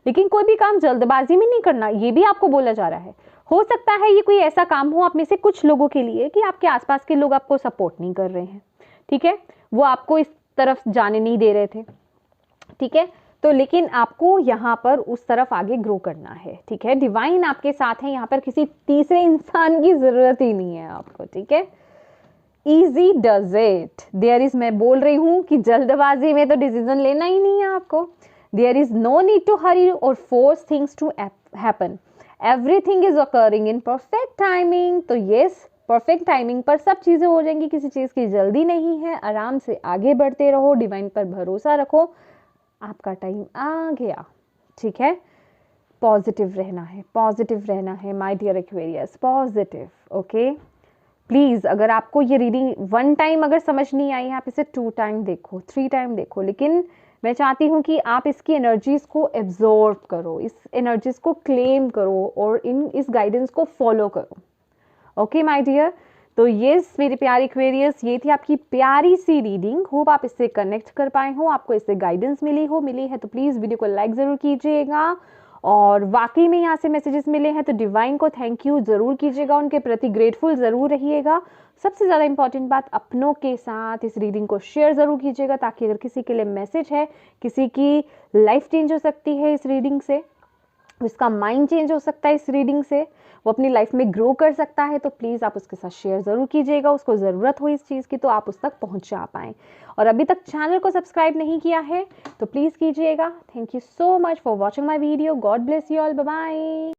लेकिन कोई भी काम जल्दबाजी में नहीं करना, ये भी आपको बोला जा रहा है। हो सकता है ये कोई ऐसा काम हो आप में से कुछ लोगों के लिए कि आपके आसपास के लोग आपको सपोर्ट नहीं कर रहे हैं, ठीक है, वो आपको इस तरफ जाने नहीं दे रहे थे, ठीक है, तो लेकिन आपको यहाँ पर उस तरफ आगे ग्रो करना है, ठीक है, डिवाइन आपके साथ है, यहाँ पर किसी तीसरे इंसान की जरूरत ही नहीं है आपको, ठीक है, easy does it. There is, मैं बोल रही हूँ कि जल्दबाजी में तो डिसीजन लेना ही नहीं है आपको। There is no need to hurry or force things to happen, everything is occurring in perfect timing. तो यस, परफेक्ट टाइमिंग पर सब चीज़ें हो जाएंगी, किसी चीज़ की जल्दी नहीं है, आराम से आगे बढ़ते रहो, डिवाइन पर भरोसा रखो, आपका टाइम आ गया, ठीक है, पॉजिटिव रहना है, पॉजिटिव रहना है my dear Aquarius, positive, okay. Please अगर आपको ये रीडिंग 1 टाइम अगर समझ नहीं आई, आप इसे 2 टाइम देखो, 3 टाइम देखो, लेकिन मैं चाहती हूँ कि आप इसकी एनर्जीज को एब्जॉर्ब करो, इस एनर्जीज को क्लेम करो और इस गाइडेंस को फॉलो करो, ओके माय डियर। तो यस मेरी प्यारी एक्वेरियस, ये थी आपकी प्यारी सी रीडिंग। होप आप इससे कनेक्ट कर पाए हो, आपको इससे गाइडेंस मिली है तो प्लीज़ वीडियो को लाइक ज़रूर कीजिएगा, और वाकई में यहाँ से मैसेजेस मिले हैं तो डिवाइन को थैंक यू ज़रूर कीजिएगा, उनके प्रति ग्रेटफुल ज़रूर रहिएगा। सबसे ज़्यादा इंपॉर्टेंट बात, अपनों के साथ इस रीडिंग को शेयर ज़रूर कीजिएगा, ताकि अगर किसी के लिए मैसेज है, किसी की लाइफ चेंज हो सकती है इस रीडिंग से, उसका माइंड चेंज हो सकता है इस रीडिंग से, वो अपनी लाइफ में ग्रो कर सकता है, तो प्लीज़ आप उसके साथ शेयर ज़रूर कीजिएगा। उसको ज़रूरत हो इस चीज़ की तो आप उस तक पहुंचा पाएँ। और अभी तक चैनल को सब्सक्राइब नहीं किया है तो प्लीज़ कीजिएगा। Thank you so much for watching my video. God bless you all, bye bye.